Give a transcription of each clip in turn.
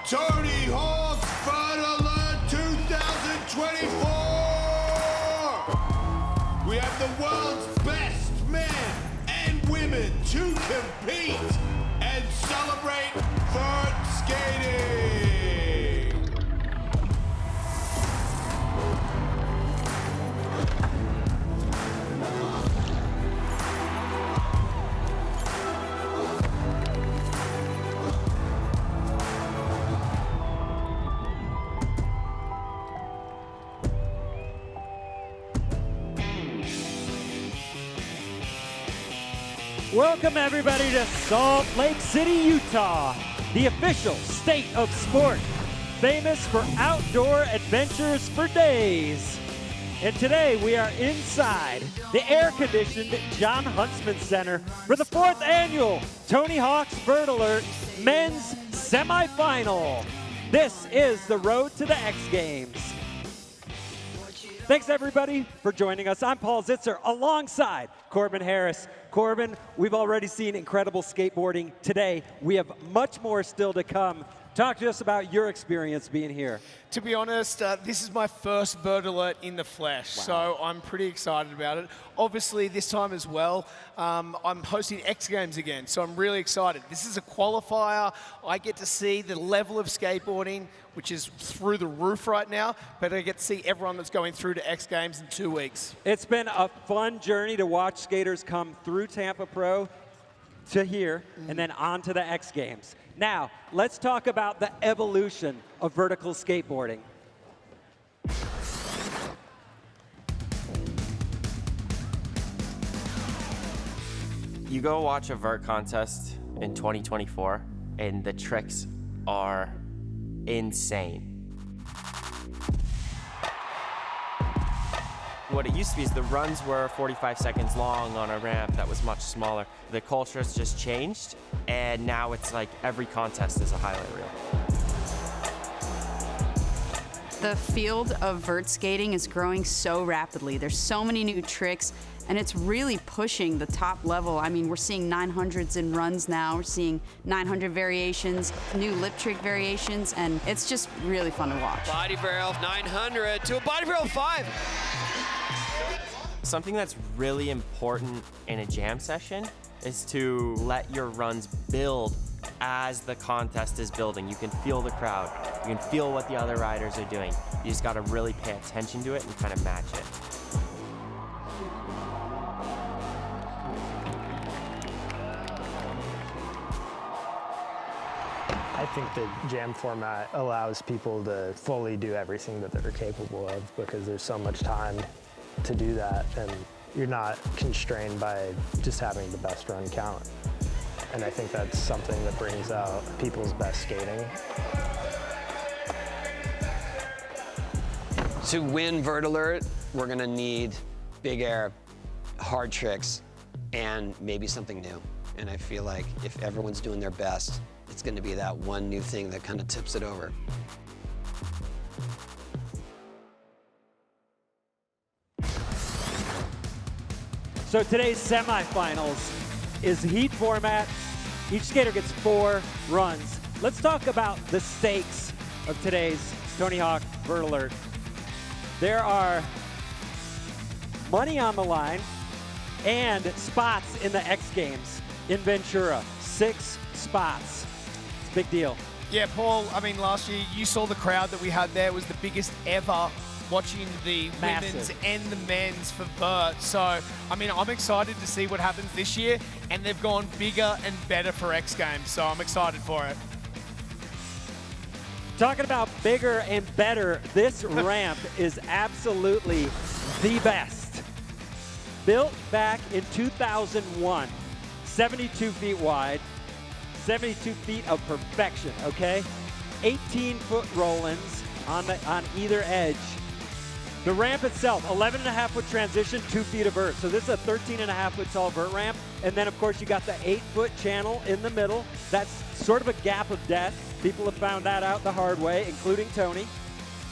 Tony Hawk's Vert Alert 2024! We have the world's best men and women to compete and celebrate Vert skating! Welcome everybody to Salt Lake City, Utah, the official state of sport, famous for outdoor adventures for days. And today we are inside the air-conditioned John Huntsman Center for the 4th annual Tony Hawk's Vert Alert men's semifinal. This is the road to the X Games. Thanks everybody for joining us. I'm Paul Zitzer alongside Corbin Harris. Corbin, we've already seen incredible skateboarding today. We have much more still to come. Talk to us about your experience being here. To be honest, this is my first Vert Alert in the flesh, Wow. so I'm pretty excited about it. Obviously, this time as well, I'm hosting X Games again, so I'm really excited. This is a qualifier. I get to see the level of skateboarding, which is through the roof right now, but I get to see everyone that's going through to X Games in 2 weeks. It's been a fun journey to watch skaters come through Tampa Pro to here and then on to the X Games. Now, let's talk about the evolution of vertical skateboarding. You go watch a vert contest in 2024, and the tricks are insane. What it used to be is the runs were 45 seconds long on a ramp that was much smaller. The culture has just changed, and now it's like every contest is a highlight reel. The field of vert skating is growing so rapidly. There's so many new tricks, and it's really pushing the top level. I mean, we're seeing 900s in runs now. We're seeing 900 variations, new lip trick variations, and it's just really fun to watch. Body barrel 900 to a body barrel 5. Something that's really important in a jam session is to let your runs build as the contest is building. You can feel the crowd. You can feel what the other riders are doing. You just got to really pay attention to it and kind of match it. I think the jam format allows people to fully do everything that they're capable of because there's so much time to do that, and you're not constrained by just having the best run count. And I think that's something that brings out people's best skating. To win Vert Alert, we're gonna need big air, hard tricks, and maybe something new. And I feel like if everyone's doing their best, it's gonna be that one new thing that kind of tips it over. So today's semifinals is heat format. Each skater gets 4 runs. Let's talk about the stakes of today's Tony Hawk Vert Alert. There are money on the line and spots in the X Games in Ventura. 6 spots. It's a big deal. Yeah, Paul, I mean, last year you saw the crowd that we had there was the biggest ever watching the Massive. women's and the men's for Vert. So, I mean, I'm excited to see what happens this year, and they've gone bigger and better for X Games, so I'm excited for it. Talking about bigger and better, this ramp is absolutely the best. Built back in 2001, 72 feet wide, 72 feet of perfection, okay? 18-foot roll-ins on either edge. The ramp itself, 11.5-foot transition, 2 feet of vert. So this is a 13.5-foot tall vert ramp. And then, of course, you got the 8-foot channel in the middle. That's sort of a gap of death. People have found that out the hard way, including Tony.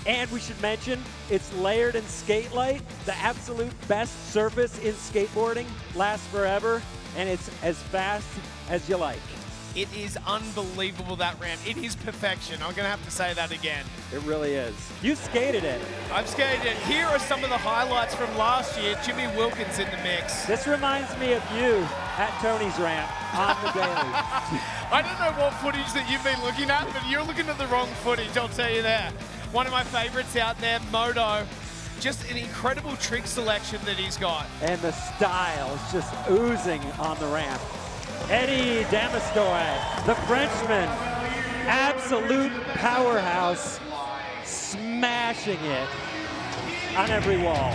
And we should mention, it's layered in skate light, the absolute best surface in skateboarding, lasts forever, and it's as fast as you like. It is unbelievable, that ramp. It is perfection. I'm going to have to say that again. It really is. You skated it. I've skated it. Here are some of the highlights from last year. Jimmy Wilkins in the mix. This reminds me of you at Tony's ramp on the daily. I don't know what footage that you've been looking at, but you're looking at the wrong footage, I'll tell you that. One of my favorites out there, Moto. Just an incredible trick selection that he's got. And the style is just oozing on the ramp. Eddie Damastoy, the Frenchman, absolute powerhouse, smashing it on every wall.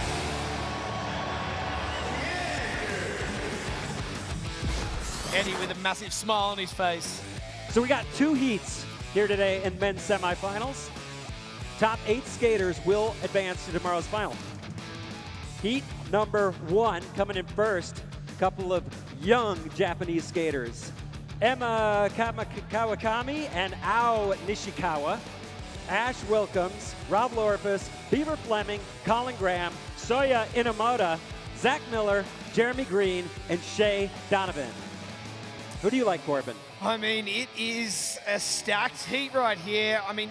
Eddie with a massive smile on his face. So we got 2 heats here today in men's semifinals. Top 8 skaters will advance to tomorrow's final. Heat number 1 coming in first. A couple of young Japanese skaters. Emma Kawakami and Ao Nishikawa. Ash Wilcomes, Rob Loriface, Beaver Fleming, Colin Graham, Soya Inomata, Zach Miller, Jeromy Green, and Shea Donavan. Who do you like, Corbin? I mean, it is a stacked heat right here. I mean,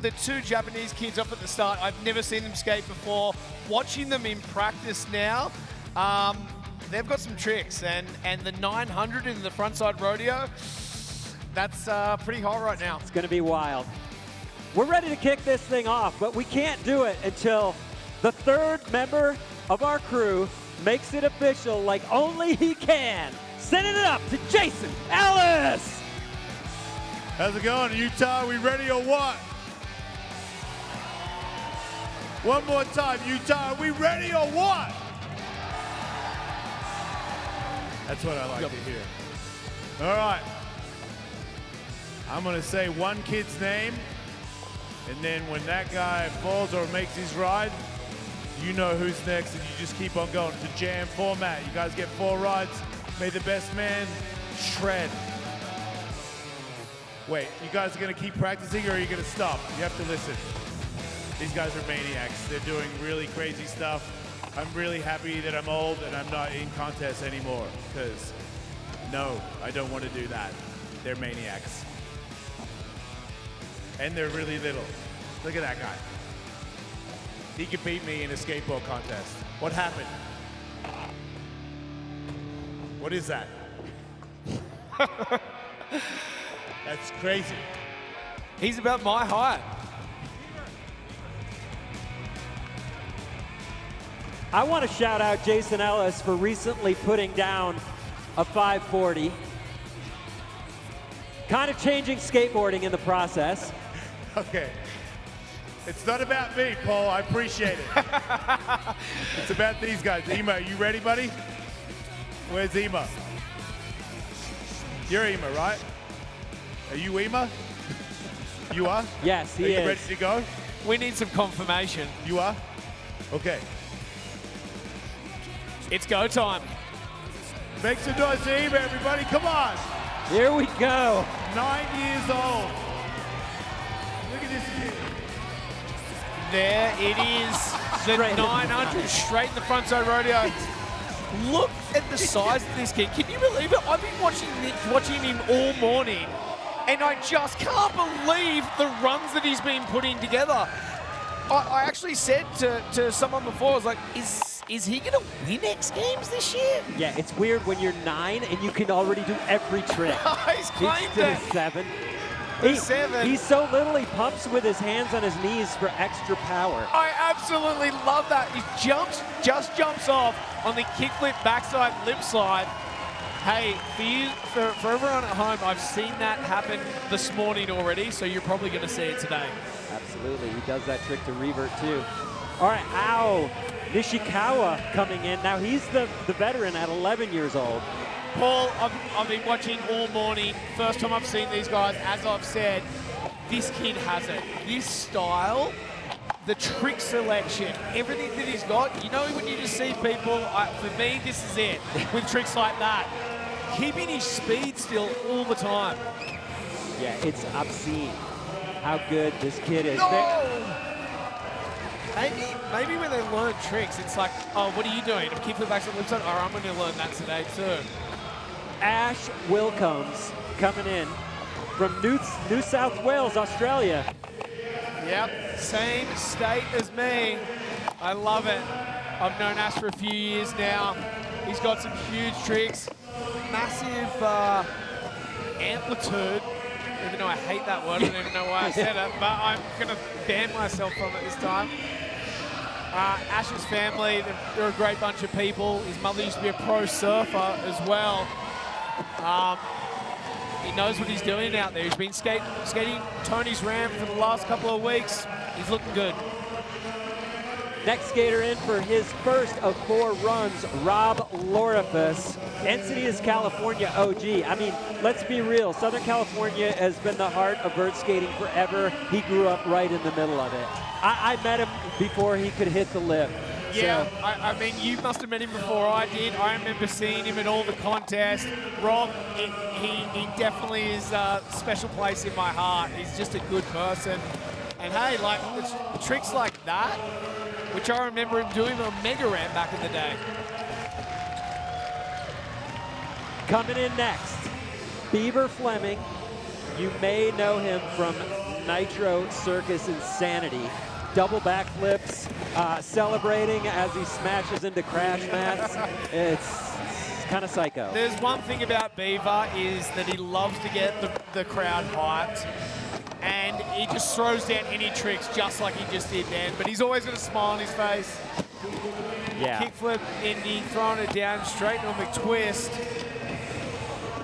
the 2 Japanese kids up at the start, I've never seen them skate before. Watching them in practice now, they've got some tricks. And the 900 in the frontside rodeo, that's pretty hot right now. It's going to be wild. We're ready to kick this thing off, but we can't do it until the 3rd member of our crew makes it official like only he can. Sending it up to Jason Ellis. How's it going, Utah? We ready or what? One more time, Utah. Are we ready or what? That's what I like to hear. All right. I'm going to say one kid's name, and then when that guy falls or makes his ride, you know who's next, and you just keep on going. It's a jam format. You guys get 4 rides. May the best man shred. Wait, you guys are going to keep practicing, or are you going to stop? You have to listen. These guys are maniacs. They're doing really crazy stuff. I'm really happy that I'm old and I'm not in contests anymore, because no, I don't want to do that. They're maniacs. And they're really little. Look at that guy. He could beat me in a skateboard contest. What happened? What is that? That's crazy. He's about my height. I want to shout out Jason Ellis for recently putting down a 540. Kind of changing skateboarding in the process. Okay. It's not about me, Paul. I appreciate it. It's about these guys. Ema, you ready, buddy? Where's Ema? You're Ema, right? Are you Ema? You are? Yes, he is. Are you ready to go? We need some confirmation. You are? Okay. It's go time. Make some noise for Ema, everybody. Come on. Here we go. 9 years old. Look at this kid. There it is. The Straight 900 straight in the frontside rodeo. Look at the size of this kid. Can you believe it? I've been watching him all morning, and I just can't believe the runs that he's been putting together. I actually said to someone before, I was like, is he going to win X Games this year? Yeah, it's weird when you're 9 and you can already do every trick. He's claimed still it. 7. Seven. He's so little, he pumps with his hands on his knees for extra power. I absolutely love that. He just jumps off on the kickflip backside lip slide. Hey, for everyone at home, I've seen that happen this morning already, so you're probably going to see it today. Absolutely, he does that trick to revert too. All right, Ao Nishikawa coming in. Now he's the veteran at 11 years old. Paul, I've been watching all morning. First time I've seen these guys. As I've said, this kid has it. This style, the trick selection, everything that he's got. You know when you just see people, for me, this is it, with tricks like that. Keeping his speed still all the time. Yeah, it's obscene how good this kid is. No! Maybe when they learn tricks, it's like, oh, what are you doing? Keep the back to the lip side? Oh, I'm going to learn that today too. Ash Wilcomes coming in from New South Wales, Australia. Yep, same state as me. I love it. I've known Ash for a few years now. He's got some huge tricks, massive amplitude. Even though I hate that word, I don't even know why I said it, but I'm gonna ban myself from it this time. Ash's family, they're a great bunch of people. His mother used to be a pro surfer as well. He knows what he's doing out there. He's been skating Tony's ramp for the last couple of weeks. He's looking good. Next skater in for his first of 4 runs, Rob Loriface. Encinitas, California OG. I mean, let's be real. Southern California has been the heart of vert skating forever. He grew up right in the middle of it. I met him before he could hit the lip. Yeah, So, I mean, you must have met him before I did. I remember seeing him at all the contests. Rob, he definitely is a special place in my heart. He's just a good person. And hey, like, it's tricks like that, which I remember him doing on Mega Ramp back in the day. coming in next, Beaver Fleming. You may know him from Nitro Circus Insanity. Double backflips, celebrating as he smashes into crash mats. It's kind of psycho. There's one thing about Beaver is that he loves to get the crowd hyped. And he just throws down any tricks just like he just did then. But he's always got a smile on his face. Yeah. Kickflip, Indy, throwing it down straight into a McTwist.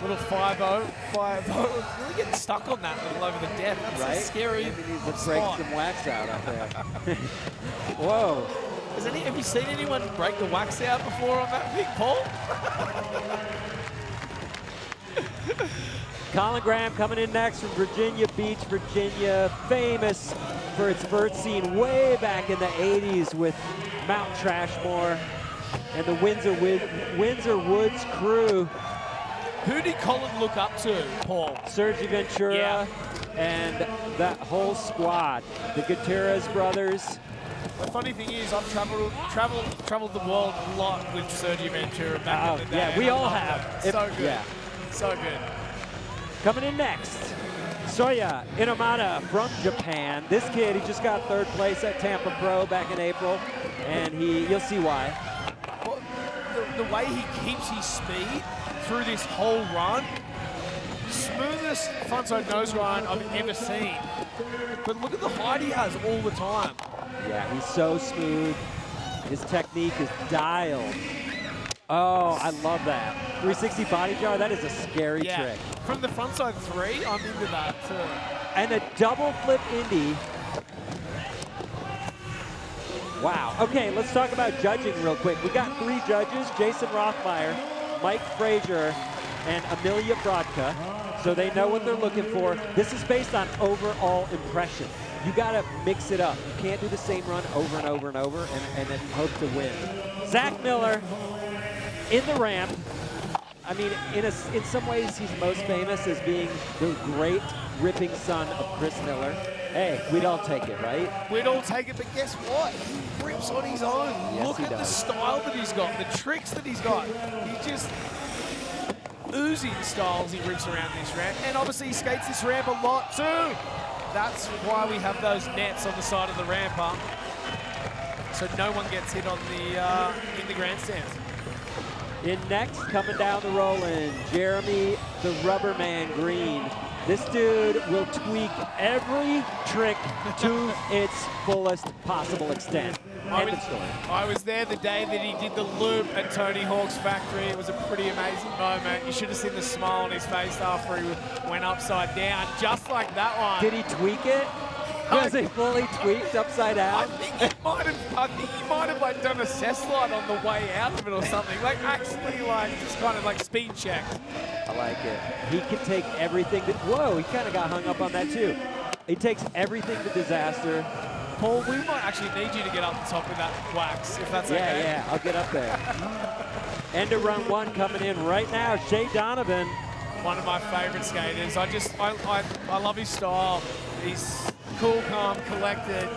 Little 5-0, 5-0. Really getting stuck on that little over the depth. That's Right? a scary Maybe he needs to break spot. some wax out up there. Whoa. Have you seen anyone break the wax out before on that big pole? Colin Graham coming in next from Virginia Beach, Virginia, famous for its vert scene way back in the 80s with Mount Trashmore and the Windsor Woods crew. Who did Colin look up to, Paul? Sergi Ventura and that whole squad. The Gutierrez brothers. The funny thing is, I've traveled the world a lot with Sergi Ventura back in the day. Yeah, we and I all love have. that. So good. Yeah. So good. Coming in next, Soya Inomata from Japan. This kid, he just got 3rd place at Tampa Pro back in April, and you'll see why. Well, the way he keeps his speed through this whole run, smoothest frontside nose grind I've ever seen. But look at the height he has all the time. Yeah, he's so smooth. His technique is dialed. Oh, I love that. 360 body jar, that is a scary trick. From the frontside 3, I'm into that too. And a double flip Indy. Wow. Okay, let's talk about judging real quick. We got 3 judges, Jason Rothmeyer, Mike Frazier, and Amelia Brodka. So they know what they're looking for. This is based on overall impression. You gotta mix it up. You can't do the same run over and over and over and then hope to win. Zach Miller in the ramp. I mean, in some ways, he's most famous as being the great ripping son of Chris Miller. Hey, we'd all take it, right? We'd all take it, but guess what? He rips on his own. Yes, Look he at the does. style that he's got, the tricks that he's got. He's just oozing styles he rips around this ramp. And obviously he skates this ramp a lot too. That's why we have those nets on the side of the ramp, so no one gets hit on the in the grandstands. In next, coming down the Roland, Jeromy the Rubberman Green. This dude will tweak every trick to its fullest possible extent. End of story. I was there the day that he did the loop at Tony Hawk's factory. It was a pretty amazing moment. You should have seen the smile on his face after he went upside down, just like that one. Did he tweak it? Was he fully tweaked upside down? I think he might have like done a cess slide on the way out of it or something. Like actually like just kind of like speed checked. I like it. He can take everything to, whoa, he kind of got hung up on that too. He takes everything to disaster. Paul, we might actually need you to get up the top of that wax, if that's okay. Yeah, I'll get up there. End of run 1 coming in right now, Shea Donavan. One of my favorite skaters. I love his style. He's cool, calm, collected.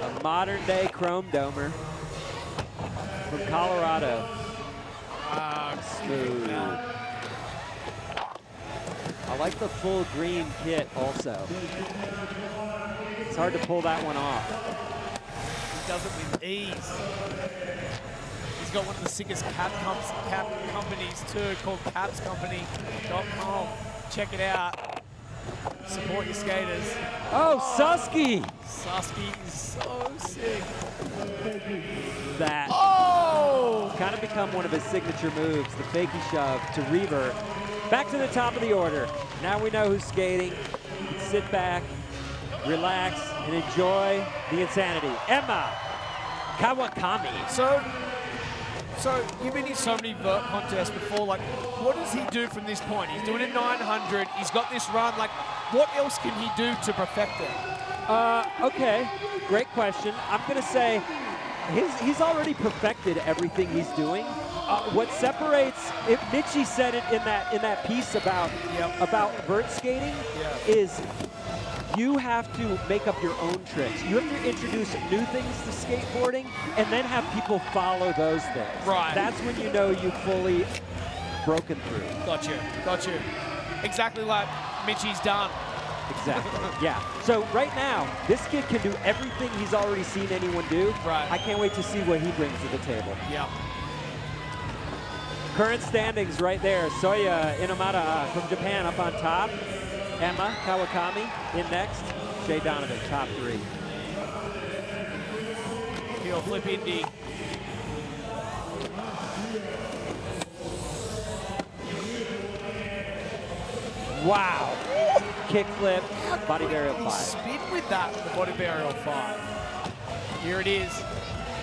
A modern day chrome domer from Colorado. Smooth. I like the full green kit also. It's hard to pull that one off. He does it with ease. He's got one of the sickest cap companies too, called capscompany.com. Check it out. Support your skaters. Oh, Susky! Susky is so sick. That Oh! kind of become one of his signature moves, the fakie shove to Revert. Back to the top of the order. Now we know who's skating. You can sit back, relax, and enjoy the insanity. Emma Kawakami. So you've been in so many vert contests before. Like, what does he do from this point? He's doing a 900. He's got this run. Like, what else can he do to perfect it? Okay, great question. I'm gonna say he's already perfected everything he's doing. What separates, if Mitchie said it in that piece about vert skating, is you have to make up your own tricks. You have to introduce new things to skateboarding and then have people follow those things. Right. That's when you know you've fully broken through. Got you. Exactly like Mitchie's done. Exactly, yeah. So right now, this kid can do everything he's already seen anyone do. Right. I can't wait to see what he brings to the table. Yeah. Current standings right there. Soya Inomata from Japan up on top. Emma Kawakami in next. Shea Donavan, top 3. Heel flip indie. Wow. Kick flip, body burial He 5. spin with that, the body burial 5. Here it is.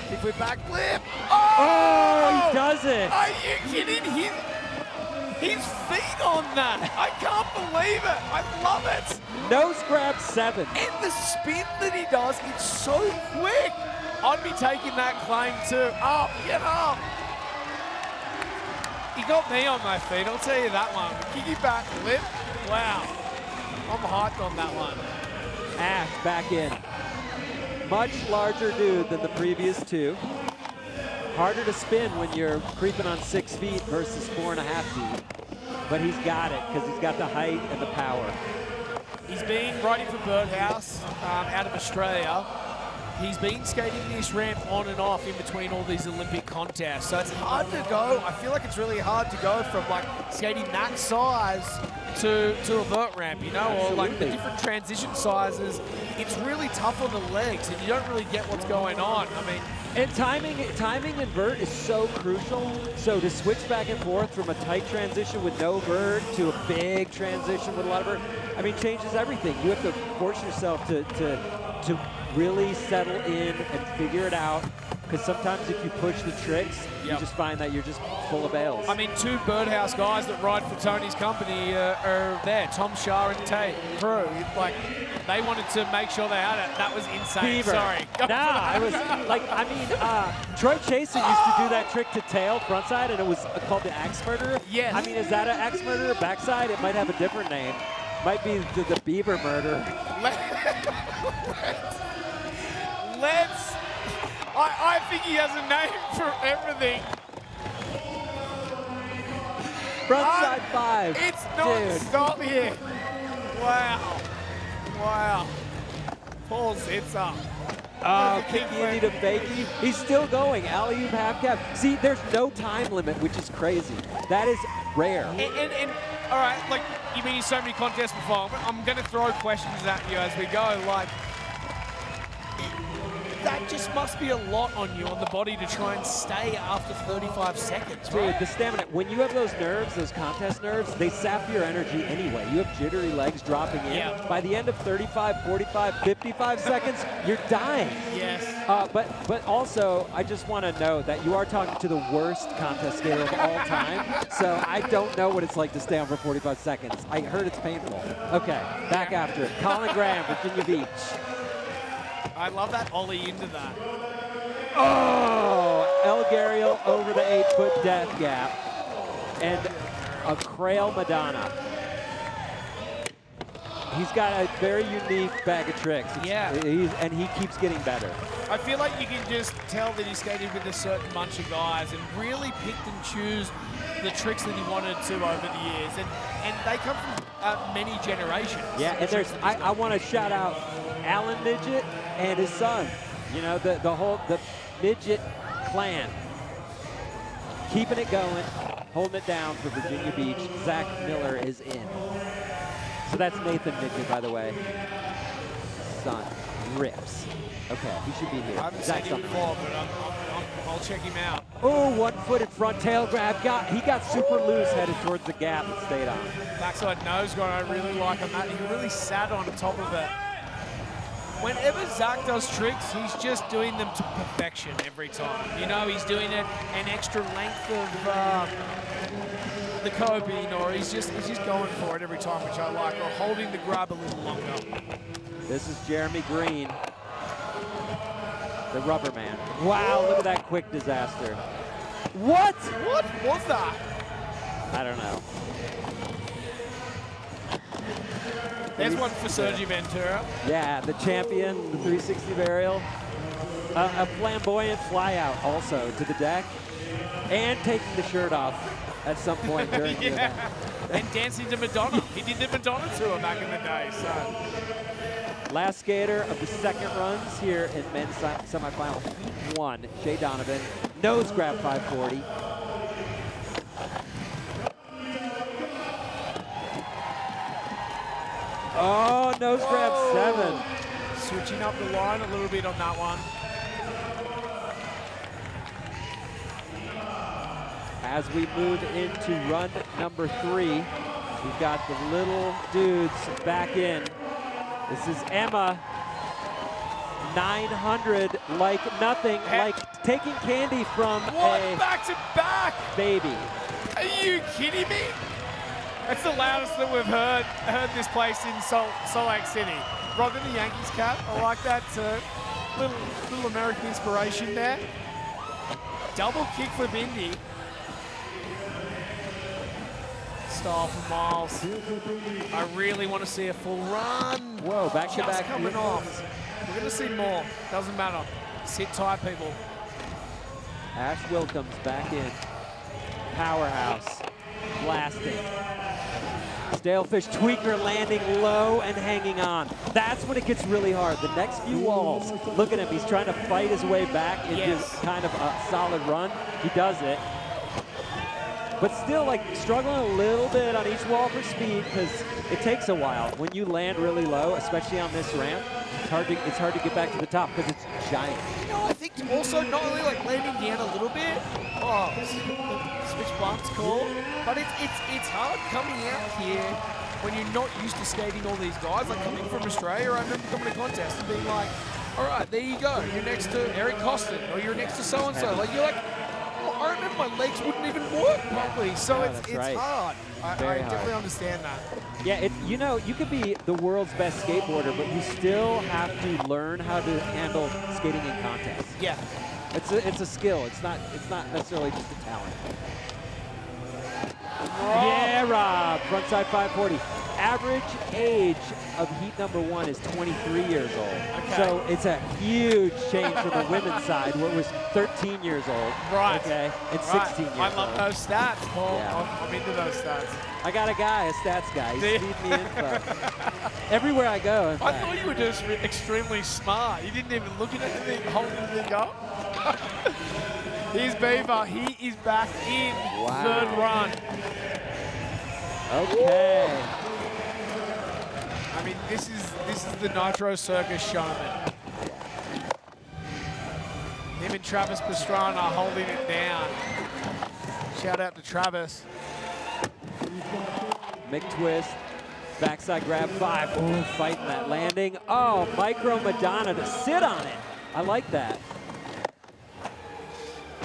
Kick flip, back flip. Oh, he does it. Are you kidding? His feet on that. I can't believe it. I love it. Nose grab 7. And the spin that he does, it's so quick. I'd be taking that claim too. Up, get up. He got me on my feet, I'll tell you that one. Kicky back flip, wow. I'm hyped on that one. Ash back in. Much larger dude than the previous 2. Harder to spin when you're creeping on 6 feet versus 4.5 feet. But he's got it because he's got the height and the power. He's been riding for Birdhouse out of Australia. He's been skating this ramp on and off in between all these Olympic contests. So it's hard to go. I feel like it's really hard to go from like skating that size to a vert ramp, you know, or like the different transition sizes. It's really tough on the legs and you don't really get what's going on. I mean, and timing in vert is so crucial. So to switch back and forth from a tight transition with no vert to a big transition with a lot of vert, I mean, changes everything. You have to force yourself to really settle in and figure it out. Because sometimes if you push the tricks, you just find that you're just full of bails. I mean, 2 Birdhouse guys that ride for Tony's company are there, Tom Shah and Tate Khury. Like, they wanted to make sure they had it. That was insane. Beaver. Sorry. Nah, it was like, I mean, Troy Chasen used to do that trick to tail frontside, and it was called the axe murderer. Yes. I mean, is that an axe murderer backside? It might have a different name. Might be the Beaver murder. I think he has a name for everything. Frontside 5. It's non-stop here. Wow. Paul Zitzer. Oh, kicky into to fakie. He's still going. Alley-oop half cap. See, there's no time limit, which is crazy. That is rare. And all right, like, you've been in so many contests before. I'm going to throw questions at you as we go. Like, that just must be a lot on you, on the body, to try and stay after 35 seconds, right? Dude, the stamina, when you have those nerves, those contest nerves, they sap your energy anyway. You have jittery legs dropping in. Yeah. By the end of 35, 45, 55 seconds, you're dying. Yes. But also, I just want to know that you are talking to the worst contest skater of all time, so I don't know what it's like to stay on for 45 seconds. I heard it's painful. Okay, back after it. Colin Graham, Virginia Beach. I love that ollie into that. Oh, El Gariel over the 8-foot death gap. And a Crail Madonna. He's got very unique bag of tricks. Yeah. And he keeps getting better. I feel like you can just tell that he skated with a certain bunch of guys and really picked and chose the tricks that he wanted to over the years. And they come from many generations. Yeah, and there's, I want to shout out Alan Midget and his son. You know, the Midget clan. Keeping it going, holding it down for Virginia Beach. Zach Miller is in. So that's Nathan Midget, by the way. Son rips. Okay, he should be here. I haven't seen him before, but I'll check him out. Oh, one-footed front tail grab. He got super loose, headed towards the gap and stayed on. Backside nose grind, I really like on that. He really sat on top of it. Whenever Zach does tricks, he's just doing them to perfection every time. You know, he's doing it an extra length of the Corbin, or he's just going for it every time, which I like, or holding the grab a little longer. This is Jeromy Green, the rubber man. Wow, look at that quick disaster. What? What was that? I don't know. There's one for Sergio Ventura. Yeah, the champion, the 360 burial. A flamboyant flyout also to the deck. And taking the shirt off at some point during the event. And dancing to Madonna. He did the Madonna tour back in the day, so. Last skater of the second runs here in men's semifinal heat 1, Shea Donavan. Nose grab 540. Oh, nose grab 7. Switching up the line a little bit on that one. As we move into run number 3, we've got the little dudes back in. This is Emma, 900 like nothing, like taking candy from a back-to-back baby. Are you kidding me? That's the loudest that we've heard this place in Salt Lake City. Rocking the Yankees cap, I like that little American inspiration there. Double kickflip Indy. Style from Miles. I really want to see a full run. Whoa, back-to-back. Just coming off. We're going to see more. Doesn't matter. Sit tight, people. Ash Wilcomes back in. Powerhouse. Blasting. Stalefish Tweaker landing low and hanging on. That's when it gets really hard. The next few walls, look at him. He's trying to fight his way back into kind of a solid run. He does it. But still, like, struggling a little bit on each wall for speed because it takes a while. When you land really low, especially on this ramp, it's hard to get back to the top because it's giant. You know, I think also not only like landing down a little bit. Oh, switch bump's cool. But it's hard coming out here when you're not used to skating all these guys. Like coming from Australia, I remember coming to contest and being like, all right, there you go. You're next to Eric Costin, or you're next to so-and-so. Like, you're like, I remember my legs wouldn't even work properly, so it's right. hard. I definitely understand that. Yeah, you know, you could be the world's best skateboarder, but you still have to learn how to handle skating in contests. Yeah. It's a skill. It's not necessarily just a talent. Yeah, Rob. Frontside 540. Average age of heat number 1 is 23 years old. Okay. So it's a huge change from the women's side, where it was 13 years old. Right. Okay. And 16 years old. I love those stats, Paul. Yeah. I'm into those stats. I got a guy, a stats guy. He's feeding me info. Everywhere I go. I thought you were just extremely smart. You didn't even look at anything, hold anything up. Here's Beaver. He is back in third run. Okay. I mean, this is the Nitro Circus showman. Him and Travis Pastrana holding it down. Shout out to Travis. McTwist, backside grab 5. Ooh, fighting that landing. Oh, micro Madonna to sit on it. I like that.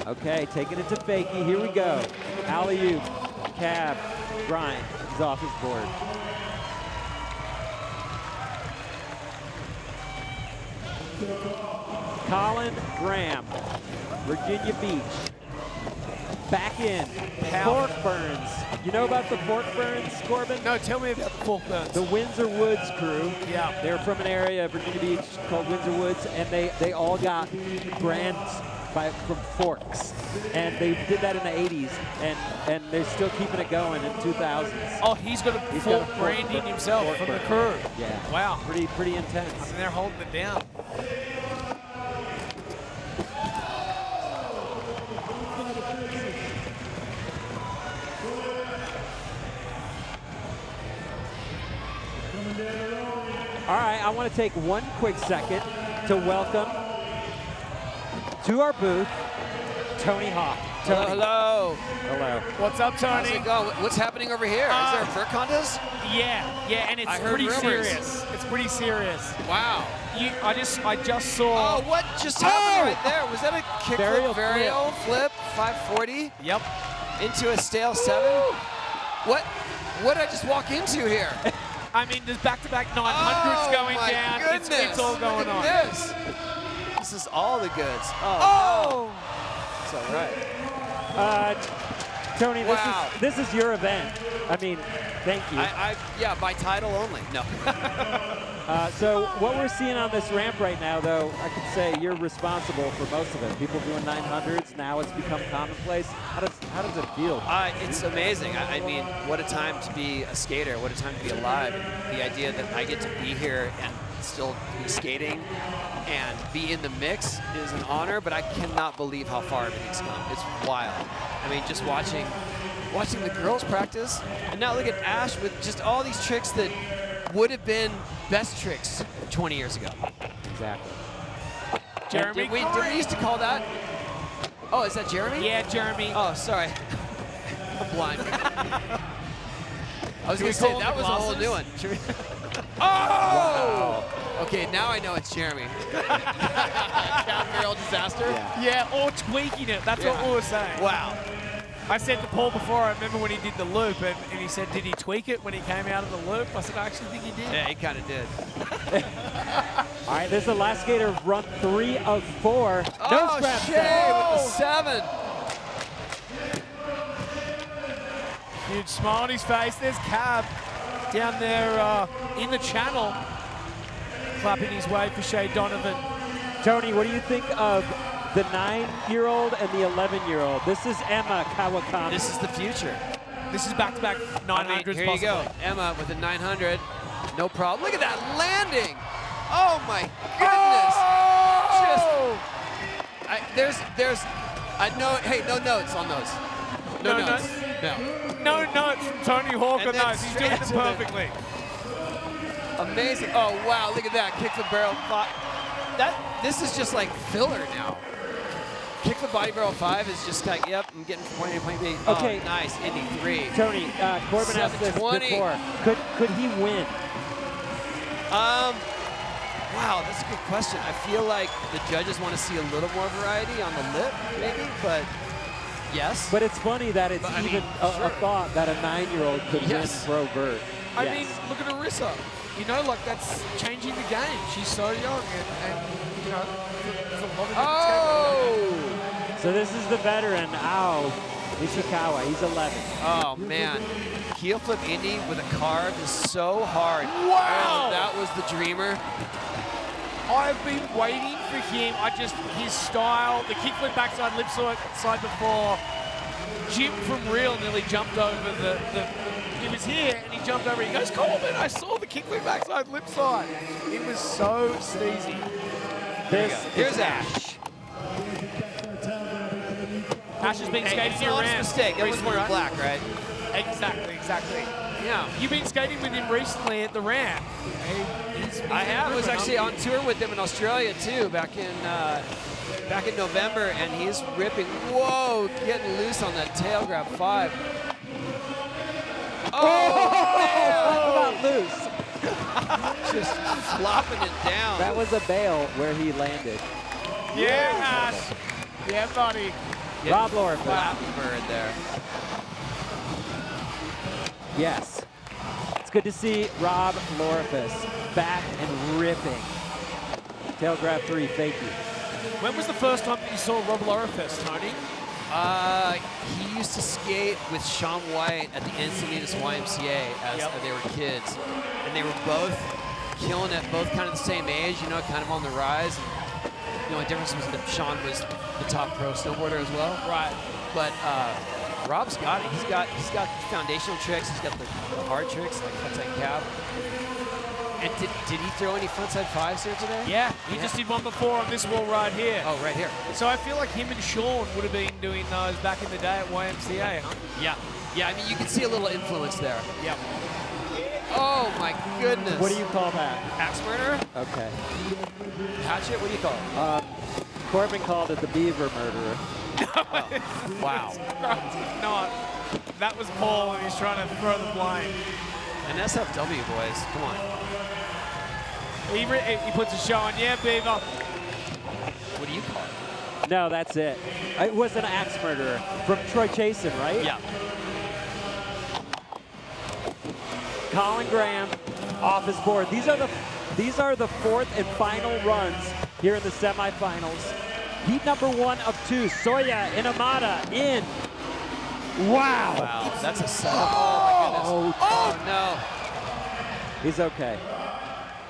Okay, taking it to fakie. Here we go. Alley-oop, cab, grind. He's off his board. Colin Graham, Virginia Beach. back in. Fork burns. You know about the fork burns, Corbin? No, tell me about the fork burns. The Windsor Woods crew. Yeah. They're from an area of Virginia Beach called Windsor Woods, and they all got brands from forks. And they did that in the 80s, and they're still keeping it going in 2000s. Oh, he's got a fork branding himself from the crew. Yeah. Wow. Pretty intense. I mean, they're holding it down. All right, I want to take one quick second to welcome to our booth, Tony Hawk. Tony. Hello. Hello. What's up, Tony? How's it going? What's happening over here? Is there a vert contest? Yeah, and it's I heard pretty rumors. serious. It's pretty serious. Wow. I just saw. Oh, what just happened right there? Was that a kickflip varial flip 540? Yep. Into a stale 7? What did I just walk into here? I mean, there's back-to-back 900s going my down. Goodness. It's all going Look on. at this is all the goods. Oh! It's all right. Tony, Wow. this is your event. I mean, thank you. Yeah, by title only. No. So what we're seeing on this ramp right now, though, I could say you're responsible for most of it. People doing 900s, now it's become commonplace. How does it feel? It's amazing. I mean, what a time to be a skater. What a time to be alive. And the idea that I get to be here and still be skating and be in the mix is an honor, but I cannot believe how far everything's come. It's wild. I mean, just watching the girls practice, and now look at Ash with just all these tricks that would have been best tricks 20 years ago. Exactly. Jeromy, Did we used to call that? Oh, is that Jeromy? Yeah, Jeromy. Oh, sorry. I'm blind. I was going to call say, it that the was a whole new one. Oh! Okay, now I know it's Jeromy. Cat barrel disaster? Yeah, or tweaking it. That's what we were saying. Wow. I said to Paul before, I remember when he did the loop, and he said, did he tweak it when he came out of the loop? I said, I actually think he did. Yeah, he kind of did. All right, this is the last skater run 3 of 4. No scrap Shea with the 7. Huge smile on his face. There's Cab down there in the channel, clapping his way for Shea Donavan. Tony, what do you think of the 9-year-old and the 11-year-old? This is Emma Kawakami. This is the future. This is back-to-back 900s. Here you go. Emma with a 900. No problem. Look at that landing. Oh, my goodness. No notes on those. No notes. No. No notes from Tony Hawk on And then those. He's doing it straight to the- perfectly. Amazing. Oh, wow. Look at that. Kick the barrel. This is just like filler now. Kick the body barrel 5 is just like, yep, I'm getting from point A to point B. Okay. Oh, nice. Indy 3. Tony, Corbin asked this 720. before. Could he win? Wow, that's a good question. I feel like the judges want to see a little more variety on the lip, maybe, but yes. But it's funny that it's But, I mean, even a thought that a 9-year-old could Yes. win pro vert. I Yes. mean, look at Arissa. You know, like, that's changing the game. She's so young, and you know, there's a lot of different Oh! So this is the veteran, Nishikawa. He's 11. Oh, man. Heel flip Indy with a carve is so hard. Wow! Oh, that was the dreamer. I've been waiting for him. His style, the kickflip backside lip side before. Jim from Real nearly jumped over he was here and he jumped over. He goes, Corbin, I saw the kickflip backside lip side. It was so steezy. Here's Ash. Ash has been skating It's your an honest ramp. mistake. That was recently, more right? black, right? Exactly. Yeah. You've been skating with him recently at the ramp. I have. I was actually on tour with him in Australia too, back in November, and he's ripping. Whoa, getting loose on that tail grab 5. Oh, Talk about loose. just flopping it down. That was a bail where he landed. Yeah, Ash. Yeah, buddy. Rob Loriface. Flappy bird there. Yes. It's good to see Rob Loriface back and ripping. Tail grab 3, thank you. When was the first time that you saw Rob Loriface, Tony? He used to skate with Shaun White at the Encinitas YMCA as they were kids. And they were both killing it, both kind of the same age, you know, kind of on the rise. And the only difference was that Shaun was the top pro snowboarder as well. Right. But Rob's got it. He's got the foundational tricks. He's got the hard tricks, like frontside cab. And did he throw any frontside fives here today? Yeah, he just did one before on this wall right here. Oh, right here. So I feel like him and Sean would have been doing those back in the day at YMCA, huh? Yeah. Yeah, I mean, you can see a little influence there. Yep. Oh, my goodness. What do you call that? Axe murderer? Okay. Hatchet? What do you call it? Corbin called it the Beaver murderer. Wow. No, that was Paul and he's trying to throw the blame. An SFW, boys. Come on. He puts a show on. Yeah, Beaver. What do you call it? No, that's it. It was an axe murderer from Troy Chasen, right? Yeah. Colin Graham off his board. These are the fourth and final runs here in the semifinals. Heat number 1 of 2. Soya Inomata in. Wow. Wow, that's a setup. Oh, my goodness. Oh, no. He's okay.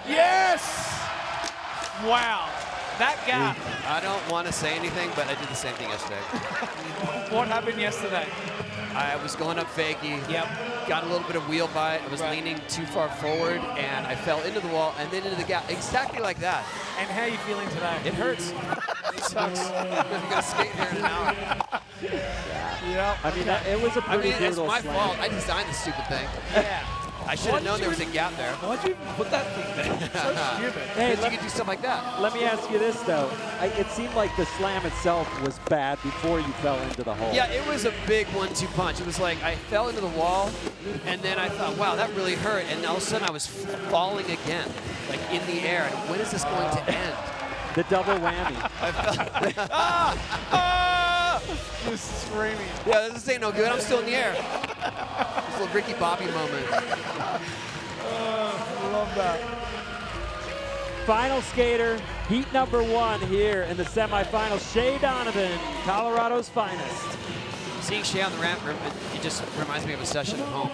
Yes! Wow. That gap. I don't want to say anything, but I did the same thing yesterday. What happened yesterday? I was going up fakie. Yep. Got a little bit of wheel bite. I was leaning too far forward, and I fell into the wall and then into the gap. Exactly like that. And how are you feeling today? It hurts. It sucks. I'm going to skate here in an hour. Yeah. I mean, it was a pretty it's brutal my slam. fault. I designed this stupid thing. Yeah. I should have known there was a gap there. Why'd you even put that thing there? So stupid. Hey, Because you could do stuff like that. let me ask you this, though. It seemed like the slam itself was bad before you fell into the hole. Yeah, it was a big 1-2 punch. It was like I fell into the wall, and then I thought, wow, that really hurt. And all of a sudden I was falling again, like in the air. And when is this going to end? The double whammy. Just screaming. Yeah, this ain't no good. I'm still in the air. This little Ricky Bobby moment. Love that. Final skater, heat number 1 here in the semifinals. Shea Donavan, Colorado's finest. Seeing Shea on the ramp, it just reminds me of a session at home.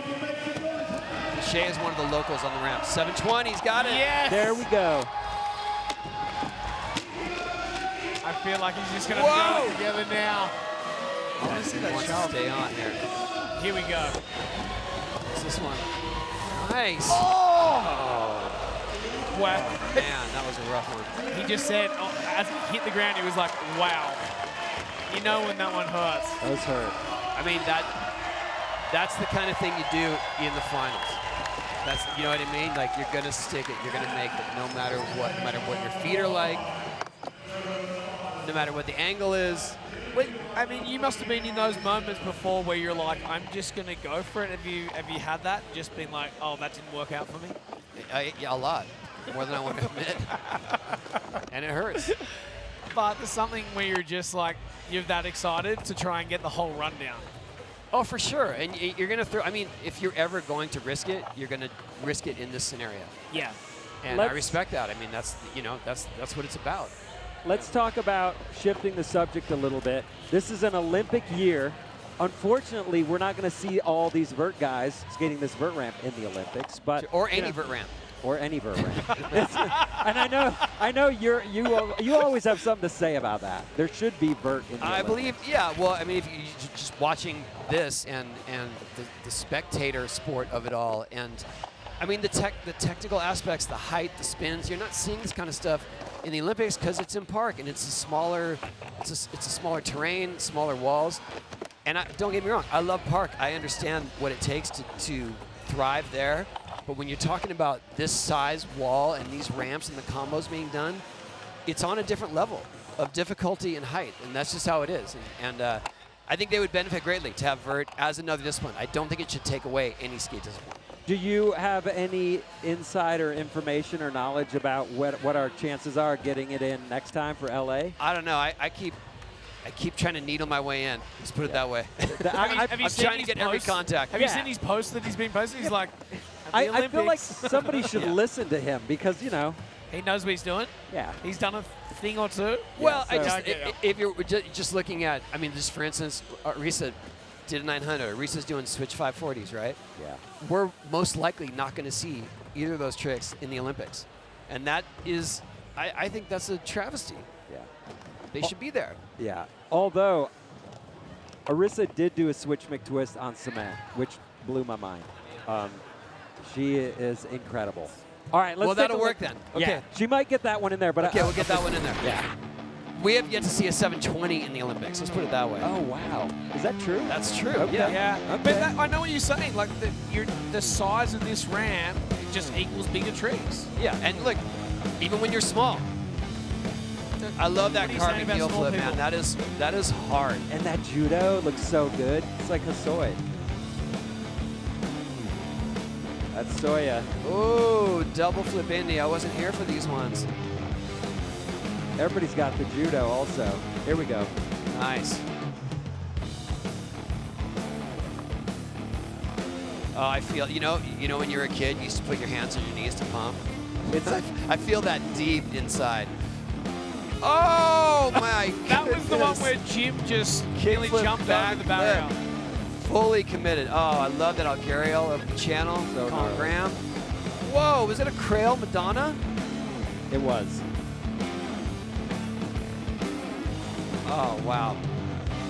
Shea is one of the locals on the ramp. 720, he's got it. Yes! There we go. I feel like he's just going to throw it together now. I want to see that wants to shot. stay on here. Here we go. What's this one? Nice. Oh! Wow. Man, that was a rough one. He just said, as he hit the ground, he was like, wow. You know when that one hurts. That was hurt. I mean, that's the kind of thing you do in the finals. That's, you know what I mean? Like, you're going to stick it. You're going to make it no matter what your feet are like, no matter what the angle is. But, I mean, you must have been in those moments before where you're like, I'm just going to go for it. Have you had that? Just been like, oh, that didn't work out for me? Yeah, a lot. More than I want to admit. And it hurts. But there's something where you're just like, you're that excited to try and get the whole run down. Oh, for sure. And you're going to throw, I mean, if you're ever going to risk it, you're going to risk it in this scenario. Yeah. And I respect that. I mean, that's what it's about. Let's talk about shifting the subject a little bit. This is an Olympic year. Unfortunately, we're not going to see all these vert guys skating this vert ramp in the Olympics, but or any vert ramp. Or any vert ramp. And I know you always have something to say about that. There should be vert in the I Olympics. believe, yeah. Well, I mean, if you just watching this and the spectator sport of it all, and I mean the technical aspects, the height, the spins, you're not seeing this kind of stuff in the Olympics because it's in park and it's a smaller terrain, smaller walls. And don't get me wrong, I love park. I understand what it takes to thrive there. But when you're talking about this size wall and these ramps and the combos being done, it's on a different level of difficulty and height, and that's just how it is. And I think they would benefit greatly to have vert as another discipline. I don't think it should take away any skate discipline. Do you have any insider information or knowledge about what our chances are getting it in next time for LA? I don't know. I keep trying to needle my way in. Let's put it that way. Have you I'm seen trying to get every contact. Have you seen these posts that he's been posting? He's like, I feel like somebody should listen to him because, you know, He knows what he's doing. Yeah. He's done a thing or two. Well, so- if you're just looking at, I mean, just for instance, Risa did a 900. Risa's doing switch 540s, right? Yeah. We're most likely not going to see either of those tricks in the Olympics. And that is, I think that's a travesty. Yeah. They should be there. Yeah. Although, Arisa did do a switch McTwist on cement, which blew my mind. She is incredible. All right, let's Well, take that'll a work look. then. Yeah, Okay. she might get that one in there, but Okay, we'll get that one in there. Yeah. We have yet to see a 720 in the Olympics. Let's put it that way. Oh wow, is that true? That's true. Okay. Yeah. But that, I know what you're saying. Like the size of this ramp just equals bigger tricks. Yeah, and look, even when you're small, I love that What are you saying carving about heel small flip, people? man. That is hard. And that judo looks so good. It's like a soy. That's Soya. Oh, double flip Indy. I wasn't here for these ones. Everybody's got the judo also. Here we go. Nice. Oh, I feel, you know when you were a kid, you used to put your hands on your knees to pump? I feel that deep inside. Oh my That was the one goodness. where Jim just Kick nearly flip jumped back over the barrier. flip. Fully committed. Oh, I love that Algariel of the channel. So Colin gnarly. Graham. Whoa, was it a Crail Madonna? It was. Oh, wow.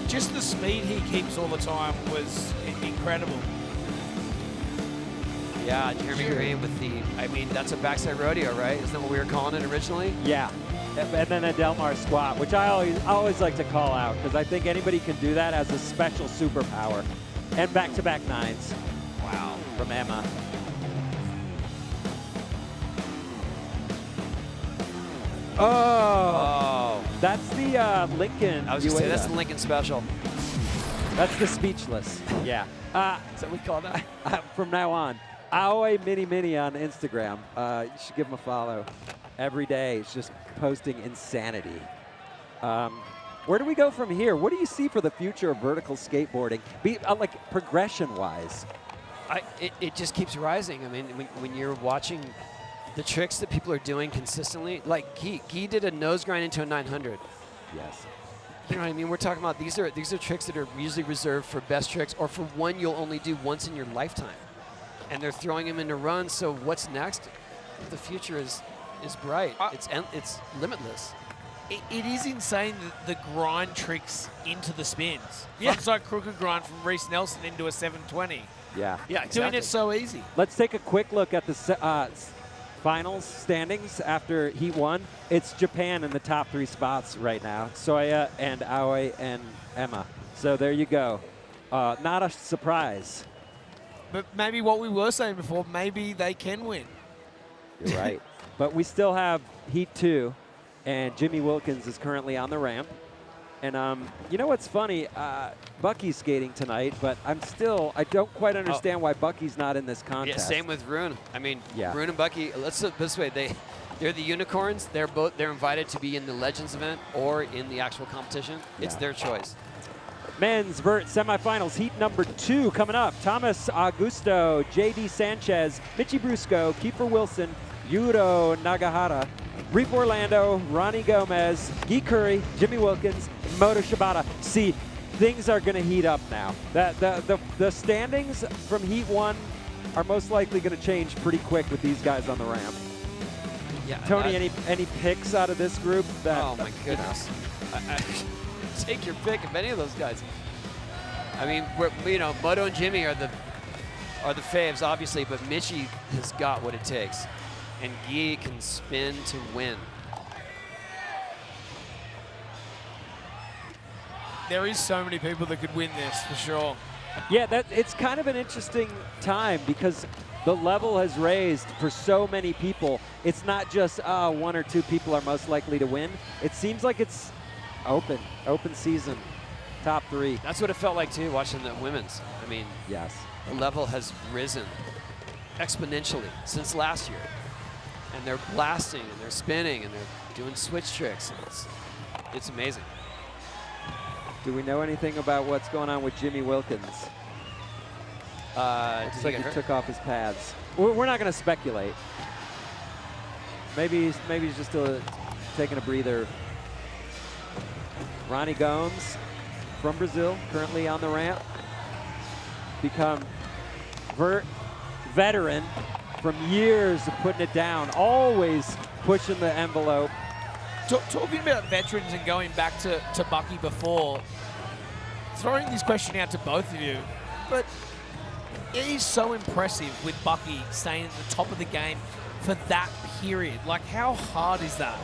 Just the speed he keeps all the time was incredible. Yeah, Jeromy Green with the, I mean, that's a backside rodeo, right? Isn't that what we were calling it originally? Yeah. And then a Delmar squat, which I always like to call out because I think anybody can do that as a special superpower. And back-to-back nines. Wow. From Emma. Oh. That's the Lincoln. I was going to say, that's Ueda. the Lincoln Special. That's the speechless. Yeah. Is that what we call that? From now on, Aoi Mini Mini on Instagram. You should give him a follow. Every day, he's just posting insanity. Where do we go from here? What do you see for the future of vertical skateboarding, like progression-wise? It just keeps rising. I mean, when you're watching the tricks that people are doing consistently, like Guy did a nose grind into a 900. Yes. You know what I mean? We're talking about these are tricks that are usually reserved for best tricks or for one you'll only do once in your lifetime. And they're throwing them into runs, so what's next? The future is bright. It's limitless. It is insane the grind tricks into the spins. Yeah. Frontside crooked grind from Reese Nelson into a 720. Yeah. Yeah, Doing it so easy. Let's take a quick look at the finals standings after Heat 1. It's Japan in the top 3 spots right now. Soya and Aoi and Emma. So there you go. Not a surprise. But maybe what we were saying before, maybe they can win. You're right. But we still have Heat 2, and Jimmy Wilkins is currently on the ramp. And you know what's funny? Bucky's skating tonight, but I don't quite understand why Bucky's not in this Yeah, contest. same with Rune. I mean, Yeah. Rune and Bucky, let's put it this way, they're the unicorns. They're invited to be in the Legends event or in the actual competition. It's Yeah. their choice. Men's Vert semifinals, heat number 2 coming up. Thomas Augusto, JD Sanchez, Mitchie Brusco, Keefer Wilson, Yuro Nagahara, Reef Orlando, Rony Gomes, Khury, Jimmy Wilkins, Moto Shibata. See, things are going to heat up now. The standings from Heat 1 are most likely going to change pretty quick with these guys on the ramp. Yeah. Tony, any picks out of this group? Oh my goodness. Take your pick of any of those guys. I mean, Moto and Jimmy are the faves, obviously, but Mitchie has got what it takes. And Guy can spin to win. There is so many people that could win this, for sure. Yeah, it's kind of an interesting time because the level has raised for so many people. It's not just 1 or 2 people are most likely to win. It seems like it's open season, top 3. That's what it felt like, too, watching the women's. I mean, Yes. the level has risen exponentially since last year. And they're blasting, and they're spinning, and they're doing switch tricks. And it's amazing. Do we know anything about what's going on with Jimmy Wilkins? Did Looks he like get he hurt? took off his pads. We're not going to speculate. Maybe he's just taking a breather. Rony Gomes from Brazil, currently on the ramp. Become Vert veteran from years of putting it down, always pushing the envelope. Talking about veterans and going back to Bucky before, throwing this question out to both of you, but it is so impressive with Bucky staying at the top of the game for that period. Like, how hard is that?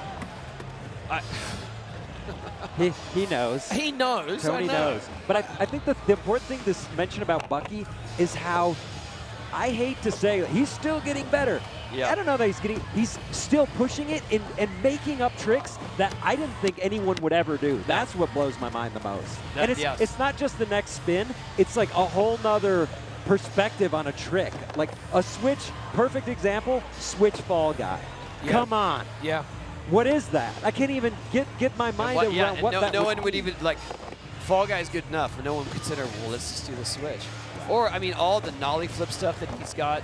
He knows. He knows. Tony I know. knows. But I think the important thing to mention about Bucky is how, I hate to say it, he's still getting better. Yeah. I don't know that he's still pushing it and making up tricks that I didn't think anyone would ever do. That's what blows my mind the most. And it's not just the next spin, it's like a whole nother perspective on a trick. Like a switch, perfect example, switch fall guy. Yeah. Come on. Yeah. What is that? I can't even get my mind around what that no would one would even, like, Fall Guy's good enough, but no one would consider, well, let's just do the switch. Or, I mean, all the nollie flip stuff that he's got,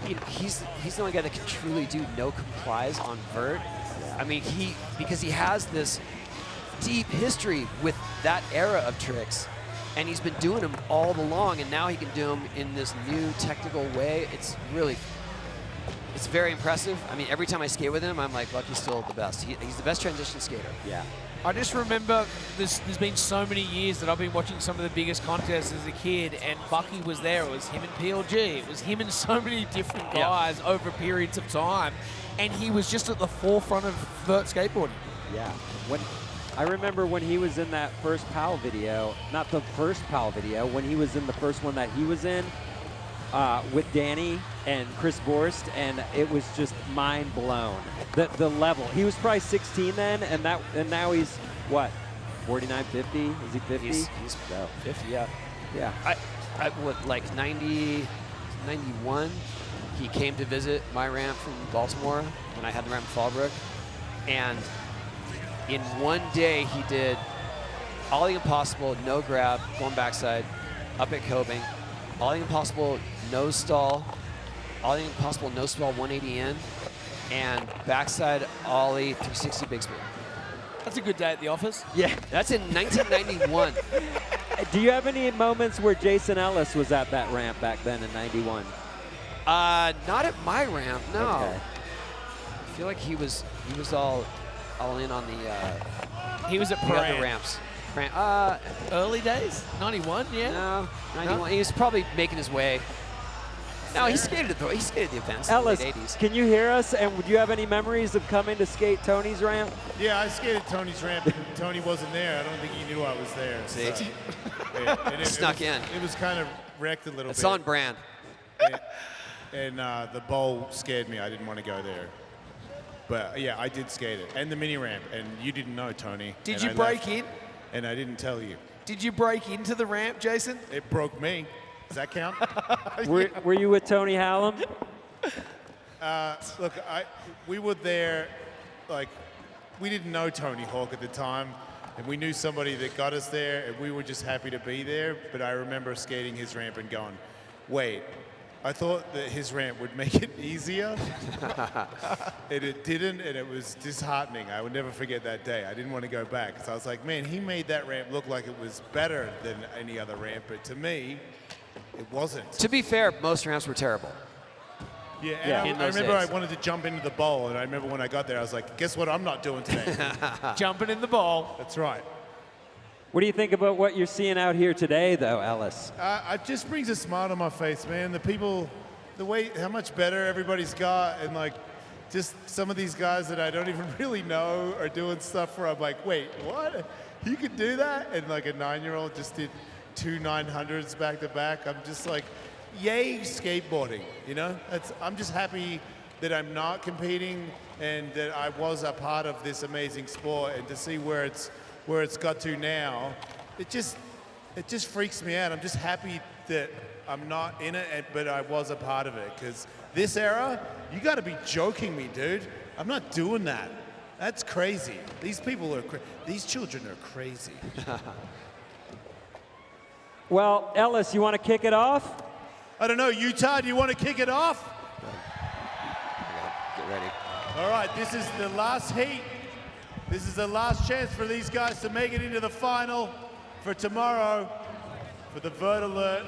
he's the only guy that can truly do no complies on vert. I mean, because he has this deep history with that era of tricks, and he's been doing them all along, and now he can do them in this new technical way. It's very impressive. I mean, every time I skate with him, I'm like, Bucky's still the best. He's the best transition skater. Yeah. I just remember there's been so many years that I've been watching some of the biggest contests as a kid, and Bucky was there. It was him and PLG. It was him and so many different guys over periods of time, and he was just at the forefront of vert skateboarding. Yeah. I remember when he was in that first PAL video, not the first PAL video, when he was in the first one that he was in with Danny and Chris Borst, and it was just mind blown. The level. He was probably 16 then, and now he's what, 49, 50? Is he 50? He's 50, yeah. Yeah. Like 90, 91, he came to visit my ramp from Baltimore when I had the ramp in Fallbrook, and in one day he did ollie impossible, no grab, going backside, up at coping, ollie impossible, nose stall, ollie impossible, nose stall 180 in, and backside ollie 360 big spin. That's a good day at the office. Yeah. That's in 1991. Do you have any moments where Jason Ellis was at that ramp back then in 91? Not at my ramp, no. Okay. I feel like he was all in on the He was at the other Paran. ramps. Early days? 91, yeah? No, 91. He was probably making his way. No, he skated the events Ellis, in the late 80s. can you hear us? And would you have any memories of coming to skate Tony's ramp? Yeah, I skated Tony's ramp, and Tony wasn't there. I don't think he knew I was there. See? So, yeah, and Snuck in. It was kind of wrecked a little It's bit. on brand. And the bowl scared me. I didn't want to go there. But yeah, I did skate it. And the mini ramp. And you didn't know, Tony. Did and you I break left, in? And I didn't tell you. Did you break into the ramp, Jason? It broke me. Does that count? Were you with Tony Hallam? Look, we were there, like, we didn't know Tony Hawk at the time, and we knew somebody that got us there, and we were just happy to be there. But I remember skating his ramp and going, wait, I thought that his ramp would make it easier, and it didn't, and it was disheartening. I would never forget that day. I didn't want to go back, because I was like, man, he made that ramp look like it was better than any other ramp, but to me, it wasn't. To be fair, most ramps were terrible. Yeah, and In I those remember days. I wanted to jump into the bowl, and I remember when I got there, I was like, guess what I'm not doing today? Jumping in the ball. That's right. What do you think about what you're seeing out here today, though, Ellis? It just brings a smile to my face, man. The people, the way, how much better everybody's got, and like, just some of these guys that I don't even really know are doing stuff where I'm like, wait, what? You could do that? And like a 9-year-old just did 2 900s back to back. I'm just like, yay, skateboarding, you know? I'm just happy that I'm not competing and that I was a part of this amazing sport, and to see where it's got to now, it just freaks me out. I'm just happy that I'm not in it, but I was a part of it, because this era, you got to be joking me, dude. I'm not doing that. That's crazy. These people are these children are crazy. Well, Ellis, you want to kick it off? I don't know, Utah, do you want to kick it off? Get ready. All right, this is the last heat. This is the last chance for these guys to make it into the final for tomorrow for the Vert Alert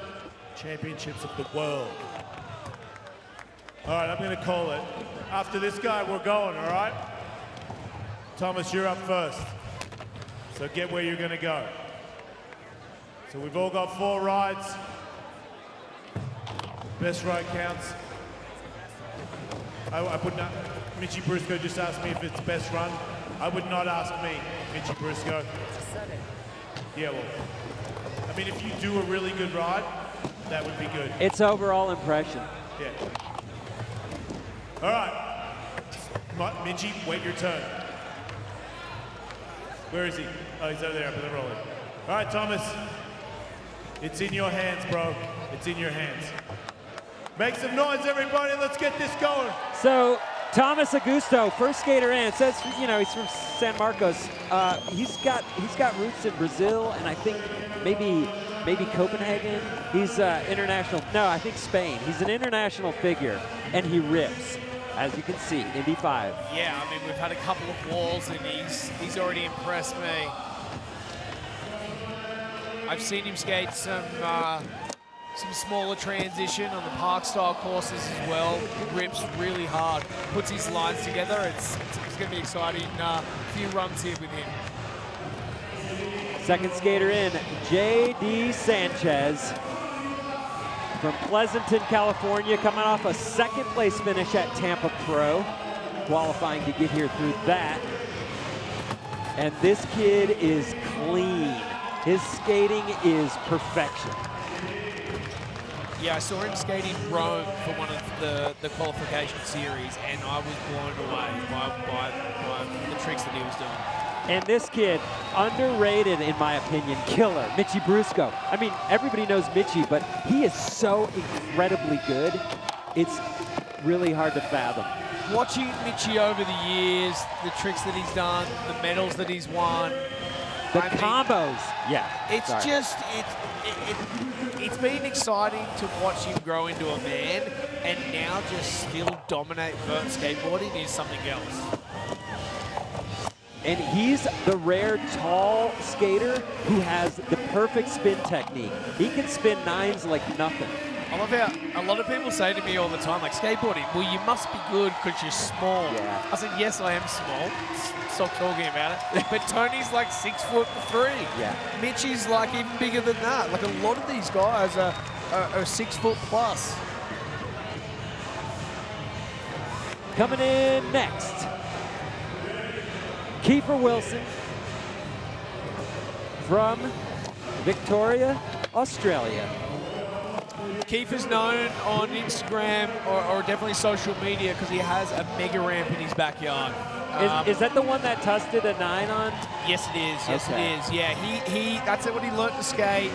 Championships of the World. All right, I'm gonna call it. After this guy, we're going, all right? Thomas, you're up first. So get where you're gonna go. So we've all got 4 rides. Best ride counts. I would not, Mitchie Brusco just asked me if it's best run. I would not ask me, Mitchie Brusco. Yeah, well, I mean, if you do a really good ride, that would be good. It's overall impression. Yeah. All right. Mitchie, wait your turn. Where is he? Oh, he's over there up in the roller. All right, Thomas. It's in your hands, bro. It's in your hands. Make some noise, everybody. Let's get this going. So, Thomas Augusto, first skater in. It says, you know, he's from San Marcos. He's got roots in Brazil, and I think maybe Copenhagen. He's international. No, I think Spain. He's an international figure, and he rips, as you can see, Indy 5. Yeah, I mean, we've had a couple of walls, and he's already impressed me. I've seen him skate some smaller transition on the park style courses as well. Rips really hard, puts his lines together. It's going to be exciting. Few runs here with him. Second skater in, J.D. Sanchez from Pleasanton, California, coming off a second place finish at Tampa Pro, qualifying to get here through that. And this kid is clean. His skating is perfection. Yeah, I saw him skating Rome for one of the qualification series, and I was blown away by the tricks that he was doing. And this kid, underrated in my opinion, killer, Mitchie Brusco. I mean, everybody knows Mitchie, but he is so incredibly good, it's really hard to fathom. Watching Mitchie over the years, the tricks that he's done, the medals that he's won. The combos, yeah. It's just, it's been exciting to watch him grow into a man, and now just still dominate vert skateboarding is something else. And he's the rare tall skater who has the perfect spin technique. He can spin 9s like nothing. I love how a lot of people say to me all the time, like, skateboarding, well, you must be good because you're small. Yeah. I said, yes, I am small. Stop talking about it. But Tony's like 6'3". Yeah. Mitchie's like even bigger than that. Like, a lot of these guys are 6 foot plus. Coming in next, Keefer Wilson from Victoria, Australia. Keefer's known on Instagram or definitely social media because he has a mega ramp in his backyard. Is that the one that Tusted a 9 on? Yes, it is. Yes, Okay. it is. Yeah, he that's what he learned to skate.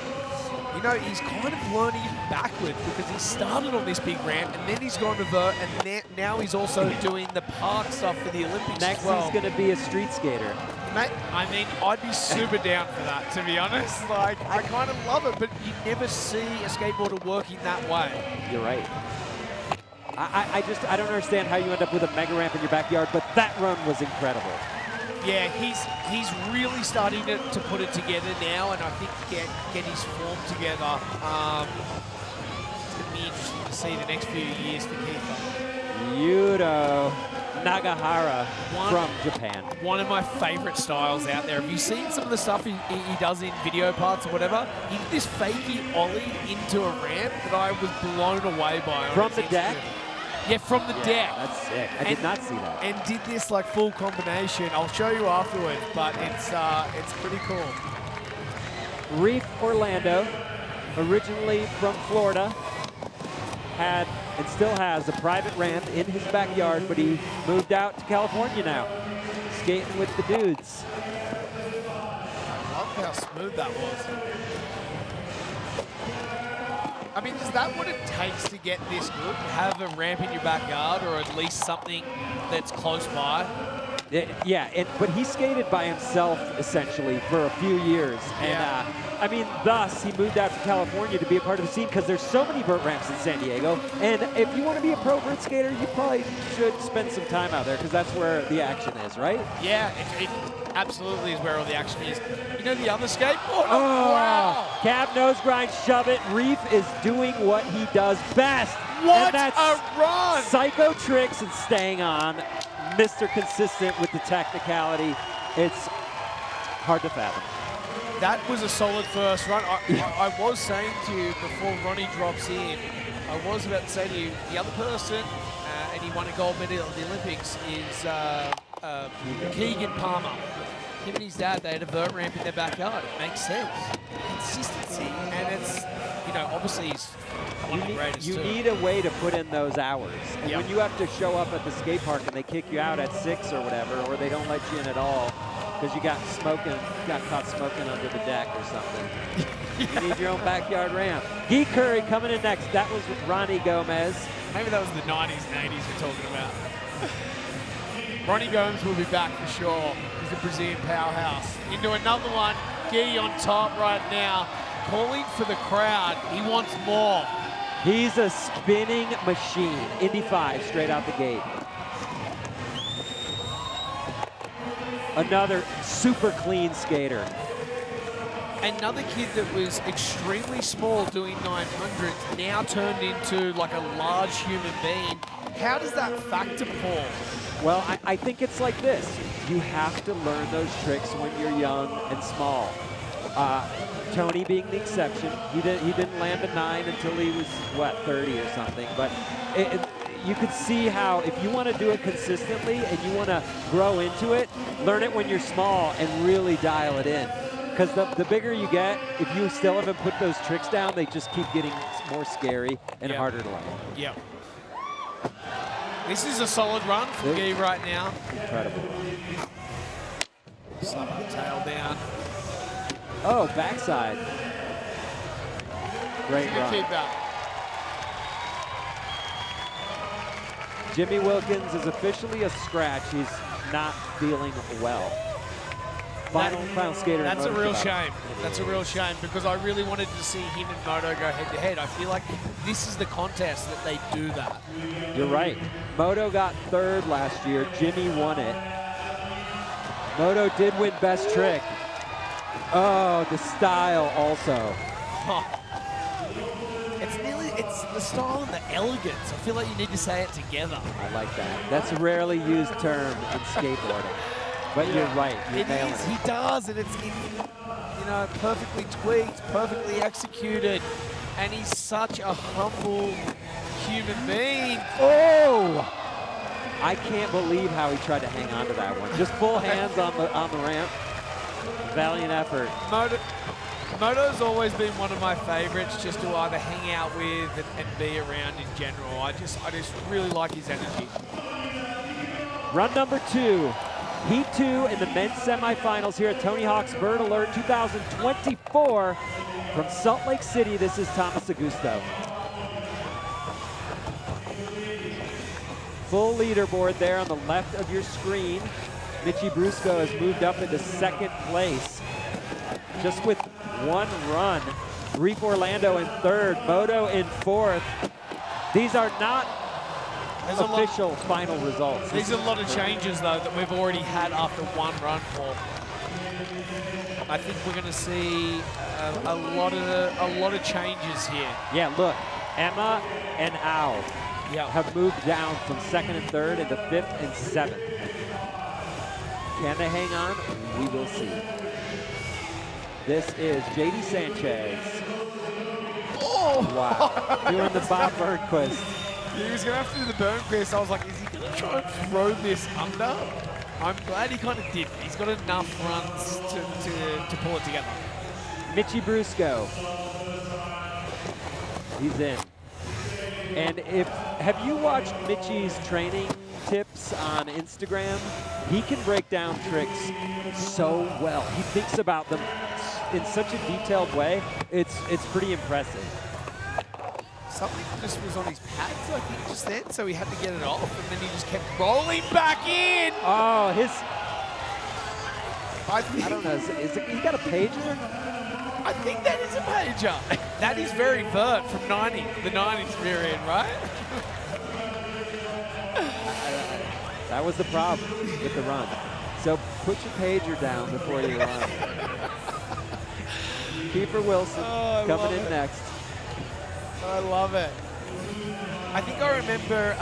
You know, he's kind of learning backwards because he started on this big ramp and then he's gone to vert, and now he's also doing the park stuff for the Olympics Next as well. he's going to be a street skater. Mate, I mean, I'd be super down for that, to be honest. Like, I kind of love it, but you never see a skateboarder working that way. You're right. I don't understand how you end up with a mega ramp in your backyard, but that run was incredible. Yeah, he's really starting to put it together now, and I think get his form together. It's going to be interesting to see the next few years for Keefer. Yuro Nagahara from Japan. One of my favorite styles out there. Have you seen some of the stuff he does in video parts or whatever? He did this fakey ollie into a ramp that I was blown away by. From the deck? Yeah, from the deck. That's sick. I did not see that. And did this like full combination. I'll show you afterwards, but it's pretty cool. Reef Orlando, originally from Florida, had and still has a private ramp in his backyard, but he moved out to California now, skating with the dudes. I love how smooth that was. I mean, is that what it takes to get this good? Have a ramp in your backyard, or at least something that's close by? But he skated by himself essentially for a few years, and I mean, thus he moved out to California to be a part of the scene because there's so many vert ramps in San Diego. And if you want to be a pro vert skater, you probably should spend some time out there because that's where the action is, right? Yeah, it absolutely is where all the action is. You know the other skateboard? Oh, wow! Cab nose grind, shove it. Reef is doing what he does best. What and that's a run! Psycho tricks and staying on. Mr. Consistent with the technicality. It's hard to fathom. That was a solid first run. I was saying to you before Rony drops in, I was about to say to you, the other person, and he won a gold medal at the Olympics, is Keegan Palmer. Him and his dad, they had a vert ramp in their backyard. It makes sense. Consistency, and it's, you know, obviously he's one of the greatest You too. need a way to put in those hours. And Yep. when you have to show up at the skate park and they kick you out at 6 or whatever, or they don't let you in at all, because you got caught smoking under the deck or something. You need your own backyard ramp. Khury coming in next. That was Rony Gomes. Maybe that was the 90s and 80s we're talking about. Rony Gomes will be back for sure. He's a Brazilian powerhouse. Into another one. Guy on top right now. Calling for the crowd. He wants more. He's a spinning machine. Indy 5 straight out the gate. Another super clean skater. Another kid that was extremely small doing 900s now turned into like a large human being. How does that factor, Paul? Well, I think it's like this. You have to learn those tricks when you're young and small. Tony being the exception. He didn't land a 9 until he was, what, 30 or something. But you could see how if you want to do it consistently and you want to grow into it, learn it when you're small and really dial it in. Because the bigger you get, if you still haven't put those tricks down, they just keep getting more scary and harder to learn. Yeah. This is a solid run for Guy right now. Incredible. Slap the tail down. Oh, backside. Great Good run. kid that. Jimmy Wilkins is officially a scratch. He's not feeling well. Final skater. That's a in real Moto. shame. That's a real shame because I really wanted to see him and Moto go head to head. I feel like this is the contest that they do that. You're right. Moto got 3rd last year. Jimmy won it. Moto did win best trick. Oh, the style also. It's the style and the elegance. I feel like you need to say it together. I like that. That's a rarely used term in skateboarding. But you're right. You're nailing it. He does, and it's you know, perfectly tweaked, perfectly executed, and he's such a humble human being. Oh! I can't believe how he tried to hang on to that one. Just full hands on the ramp. Valiant effort. Moto's always been one of my favorites, just to either hang out with and be around in general. I just really like his energy. Run number 2. Heat 2 in the men's semifinals here at Tony Hawk's Vert Alert 2024 from Salt Lake City. This is Thomas Augusto. Full leaderboard there on the left of your screen. Mitchie Brusco has moved up into 2nd place. Just with one run. Reef Orlando in 3rd, Moto in 4th. These are not official final results. There's a lot of changes though that we've already had after one run, Paul. I think we're going to see a lot of changes here. Yeah, look, Emma and Al have moved down from 2nd and 3rd into 5th and 7th. Can they hang on? We will see. This is JD Sanchez. Oh! Wow, doing the Bob Burnquist. He was going to have to do the Burnquist. I was like, is he going to try and throw this under? I'm glad he kind of did. He's got enough runs to pull it together. Mitchie Brusco. He's in. And have you watched Mitchie's training tips on Instagram? He can break down tricks so well. He thinks about them in such a detailed way. It's pretty impressive. something just was on his pads, I think, just then, so he had to get it off, and then he just kept rolling back in. Oh, I don't know. He's got a pager? I think that is a pager. That is very Vert from the 90s rear end, right? That was the problem with the run. So put your pager down before you run. Keefer Wilson coming in next. I love it. I think I remember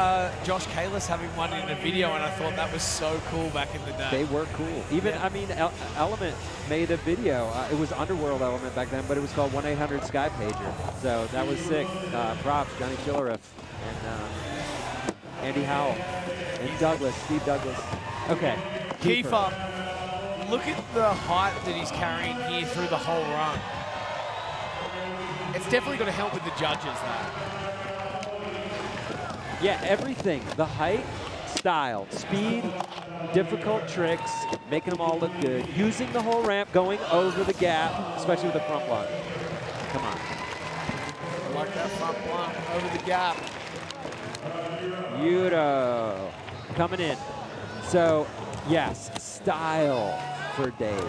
Josh Kalis having one in a video, and I thought that was so cool back in the day. They were cool. Even, I mean, Element made a video. It was Underworld Element back then, but it was called 1-800-SKY-PAGER. So that was sick. Props, Johnny Chilleriff, and Andy Howell, and Steve Douglas. Okay. Keefer, look at the height that he's carrying here through the whole run. It's definitely going to help with the judges, though. Yeah, everything. The height, style, speed, difficult tricks, making them all look good. Using the whole ramp, going over the gap, especially with the front lung. Come on. I like that front lung over the gap. Yuro coming in. So, yes, style for days.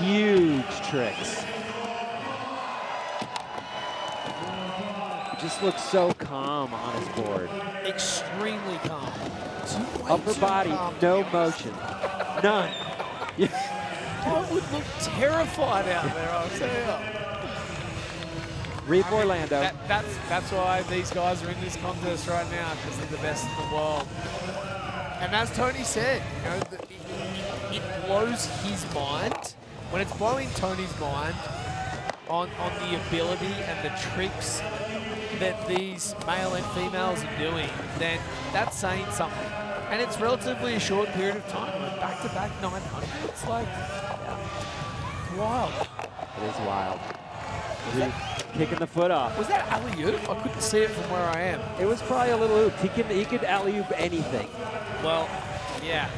Huge tricks. Just looks so calm on his board. Extremely calm. Upper body, no motion. None. I would look terrified out there, I'll tell you. Reef Orlando. That's why these guys are in this contest right now, because they're the best in the world. And as Tony said, you know, it blows his mind. When it's blowing Tony's mind on the ability and the tricks that these male and females are doing, then that's saying something. And it's relatively a short period of time. Back-to-back 900. It's like, it's wild. It is wild. Kicking the foot off. Was that alley-oop? I couldn't see it from where I am. It was probably a little oop. He could alley-oop anything. Well, yeah.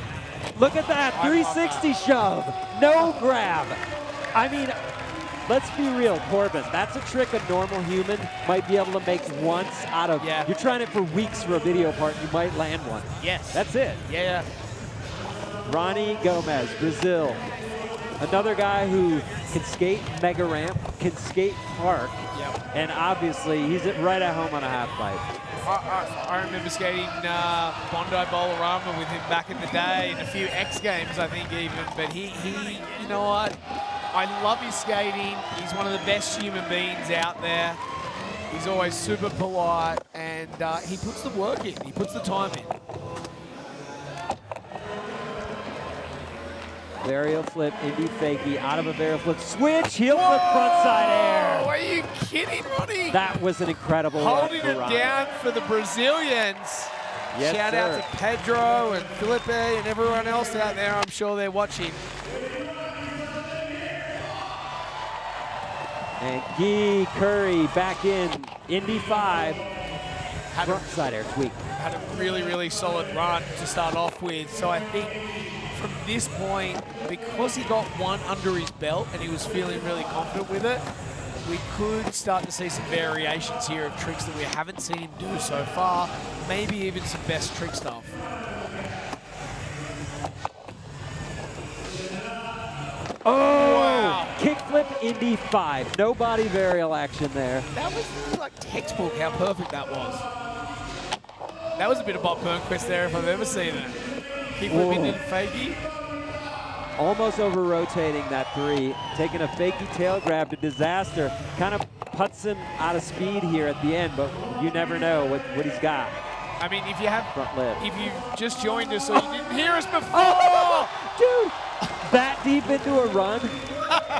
Look at that, 360 shove. No grab. I mean, let's be real, Corbin. That's a trick a normal human might be able to make once out of. Yeah. You're trying it for weeks for a video part, and you might land one. Yes. That's it. Yeah. Rony Gomes, Brazil. Another guy who can skate mega ramp, can skate park, and obviously he's right at home on a half pipe. I remember skating Bondi Bolorama with him back in the day, in a few X Games, I think even. But he, you know what? I love his skating. He's one of the best human beings out there. He's always super polite, and he puts the work in. He puts the time in. Varial flip, Indy fakie, out of a varial flip, switch, heel flip, frontside air. Are you kidding, Ronny? That was an incredible Holding it run. down for the Brazilians. Yes, Shout out to Pedro and Felipe and everyone else out there. I'm sure they're watching. And Khury back in, Indy 5, frontside air tweak. Had a really, really solid run to start off with. So I think from this point, because he got one under his belt and he was feeling really confident with it, we could start to see some variations here of tricks that we haven't seen him do so far. Maybe even some best trick stuff. Oh! Wow. Kickflip Indy 5. No body varial action there. That was really like textbook how perfect that was. That was a bit of Bob Burnquist there if I've ever seen it. Kickflip Indy fakie. Almost over-rotating that three. Taking a fakie tail grab to disaster. Kind of putzing out of speed here at the end, but you never know what he's got. I mean, if you have, front lip. If you just joined us or you didn't hear us before. Oh, dude, that deep into a run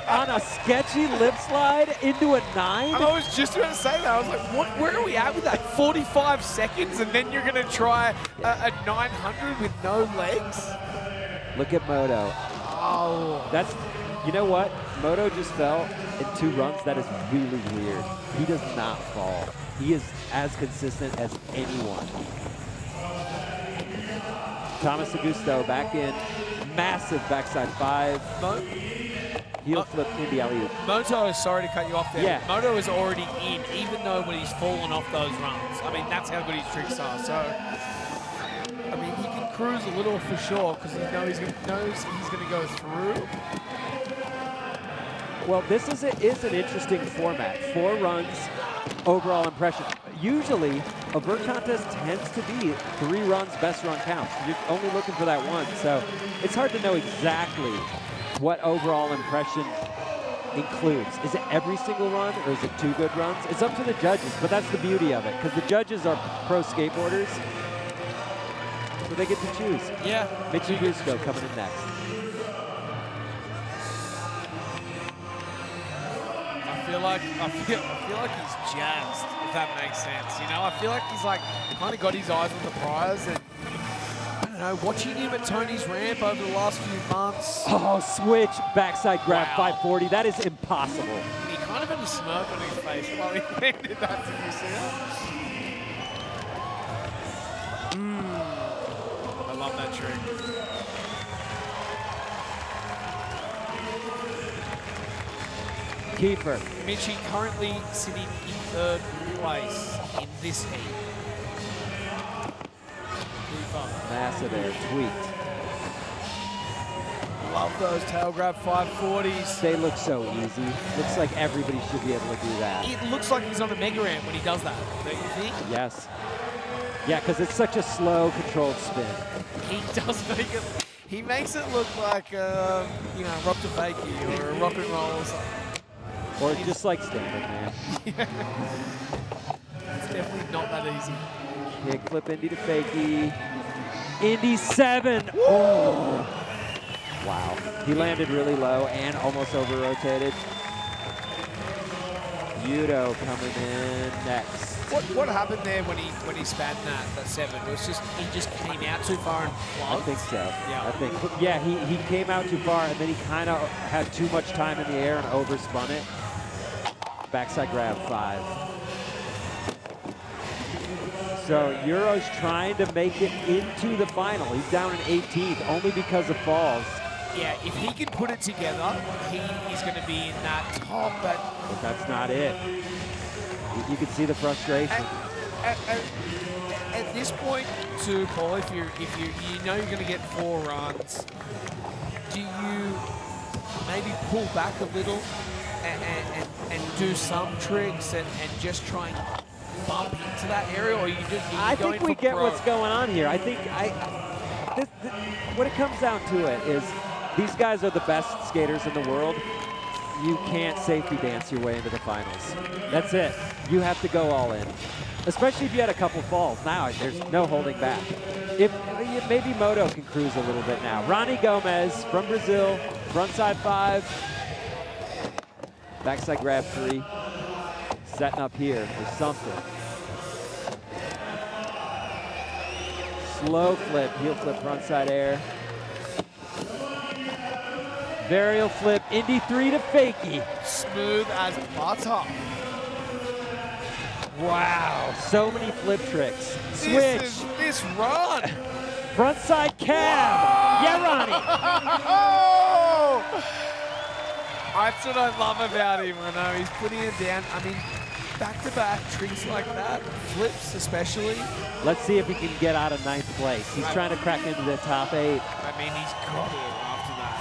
on a sketchy lip slide into a 9. I was just about to say that. I was like, where are we at with that? 45 seconds and then you're going to try a 900 with no legs? Look at Moto. Oh. That's, you know what? Moto just fell in 2 runs. That is really weird. He does not fall. He is as consistent as anyone. Thomas Augusto back in. Massive backside 5. heel flip Indy alley-oop. Moto, sorry to cut you off there. Yeah. Moto is already in, even though when he's fallen off those runs. I mean, that's how good his tricks are. So, I mean, he can cruise a little for sure because he knows he's going to go through. Well, this is an interesting format. 4 runs, overall impression. Usually, a vert contest tends to be 3 runs, best run counts. You're only looking for that one, so it's hard to know exactly what overall impression includes. Is it every single run, or is it 2 good runs? It's up to the judges, but that's the beauty of it, because the judges are pro skateboarders, so they get to choose. Yeah. Mitchie Brusco coming in next. I feel like he's jazzed, if that makes sense. You know, I feel like he's like kind of got his eyes on the prize, and I don't know, watching him at Tony's ramp over the last few months. Oh, switch, backside grab, Wow. 540. That is impossible. He kind of had a smirk on his face while he landed that. Did you see that? I love that trick. Keefer. Mitchie currently sitting in 3rd place in this heat. Pretty fun. Massa there, tweaked. Love those tail grab 540s. They look so easy. Looks like everybody should be able to do that. It looks like he's on a mega ramp when he does that, don't you think? Yes. Yeah, because it's such a slow, controlled spin. He does make it. He makes it look like, you know, rock to fakie or a rock and roll or something. Or just like standard, man. It's definitely not that easy. Kick flip Indy to fakie. Indy 7. Oh. Wow. He landed really low and almost over-rotated. Yuro coming in next. What happened there when he span that 7? It was just he just came out too far and I plugged? think so. Yeah. I think. Yeah, he came out too far and then he kind of had too much time in the air and overspun it. Backside grab 5. So Yuro's trying to make it into the final. He's down in 18th only because of falls. Yeah, if he can put it together, he is going to be in that top. But that's not it. You can see the frustration. At this point, too, Paul, if you know you're going to get 4 runs, do you maybe pull back a little and do some tricks and just try and bump into that area, or you just? I think we get what's going on here. I think what it comes down to it is these guys are the best skaters in the world. You can't safety dance your way into the finals. That's it. You have to go all in. Especially if you had a couple falls. Now there's no holding back. Maybe Moto can cruise a little bit now. Rony Gomes from Brazil, frontside 5. Backside grab 3. Setting up here for something. Slow flip, heel flip, frontside air. Varial flip, Indy 3 to fakie. Smooth as butter. Wow, so many flip tricks. Switch. This run. Frontside cab. Yeah, Ronnie. Oh! That's what I love about him. I know he's putting it down. I mean, back-to-back tricks like that, flips especially. Let's see if he can get out of 9th place. He's trying to crack into the top 8. I mean, he's got it after that.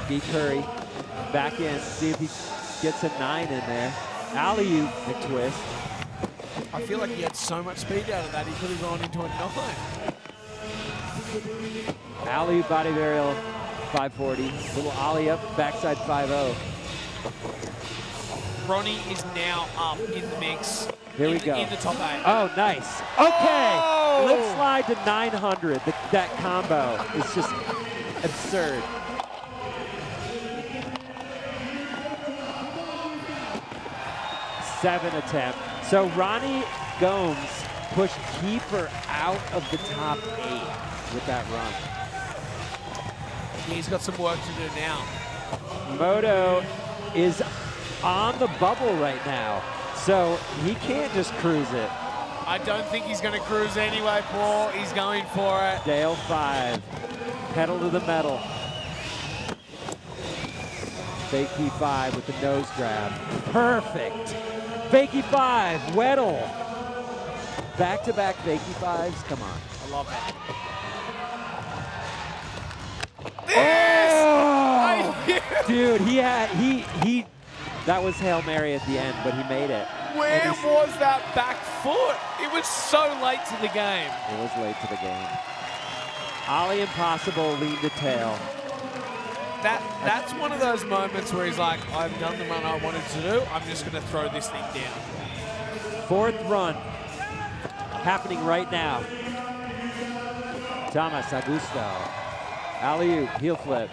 Beat Khury. Back in, see if he gets a 9 in there. Alley-oop and twist. I feel like he had so much speed out of that, he could have gone into a 9. Alley-oop body varial, 540. Little ollie up, backside 5-0. Rony is now up in the mix. Here we go. In the top 8. Oh, nice. Okay. Oh! Lip slide to 900. That combo is just absurd. Seven attempt. So Ronnie Gomes pushed Keefer out of the top 8 with that run. He's got some work to do now. Moto is on the bubble right now, so he can't just cruise it. I don't think he's going to cruise anyway, Paul. He's going for it. Dale 5, pedal to the metal. Fake P5 with the nose grab. Perfect. Fake E5, Weddle. Back-to-back fake E5s, come on. I love that. Oh! Dude, he that was Hail Mary at the end, but he made it. Where was that back foot? It was so late to the game. It was late to the game. Ollie Impossible, lean to tail. That's one of those moments where he's like, I've done the run I wanted to do. I'm just going to throw this thing down. Fourth run happening right now. Thomas Augusto. Alley-oop, heel flip.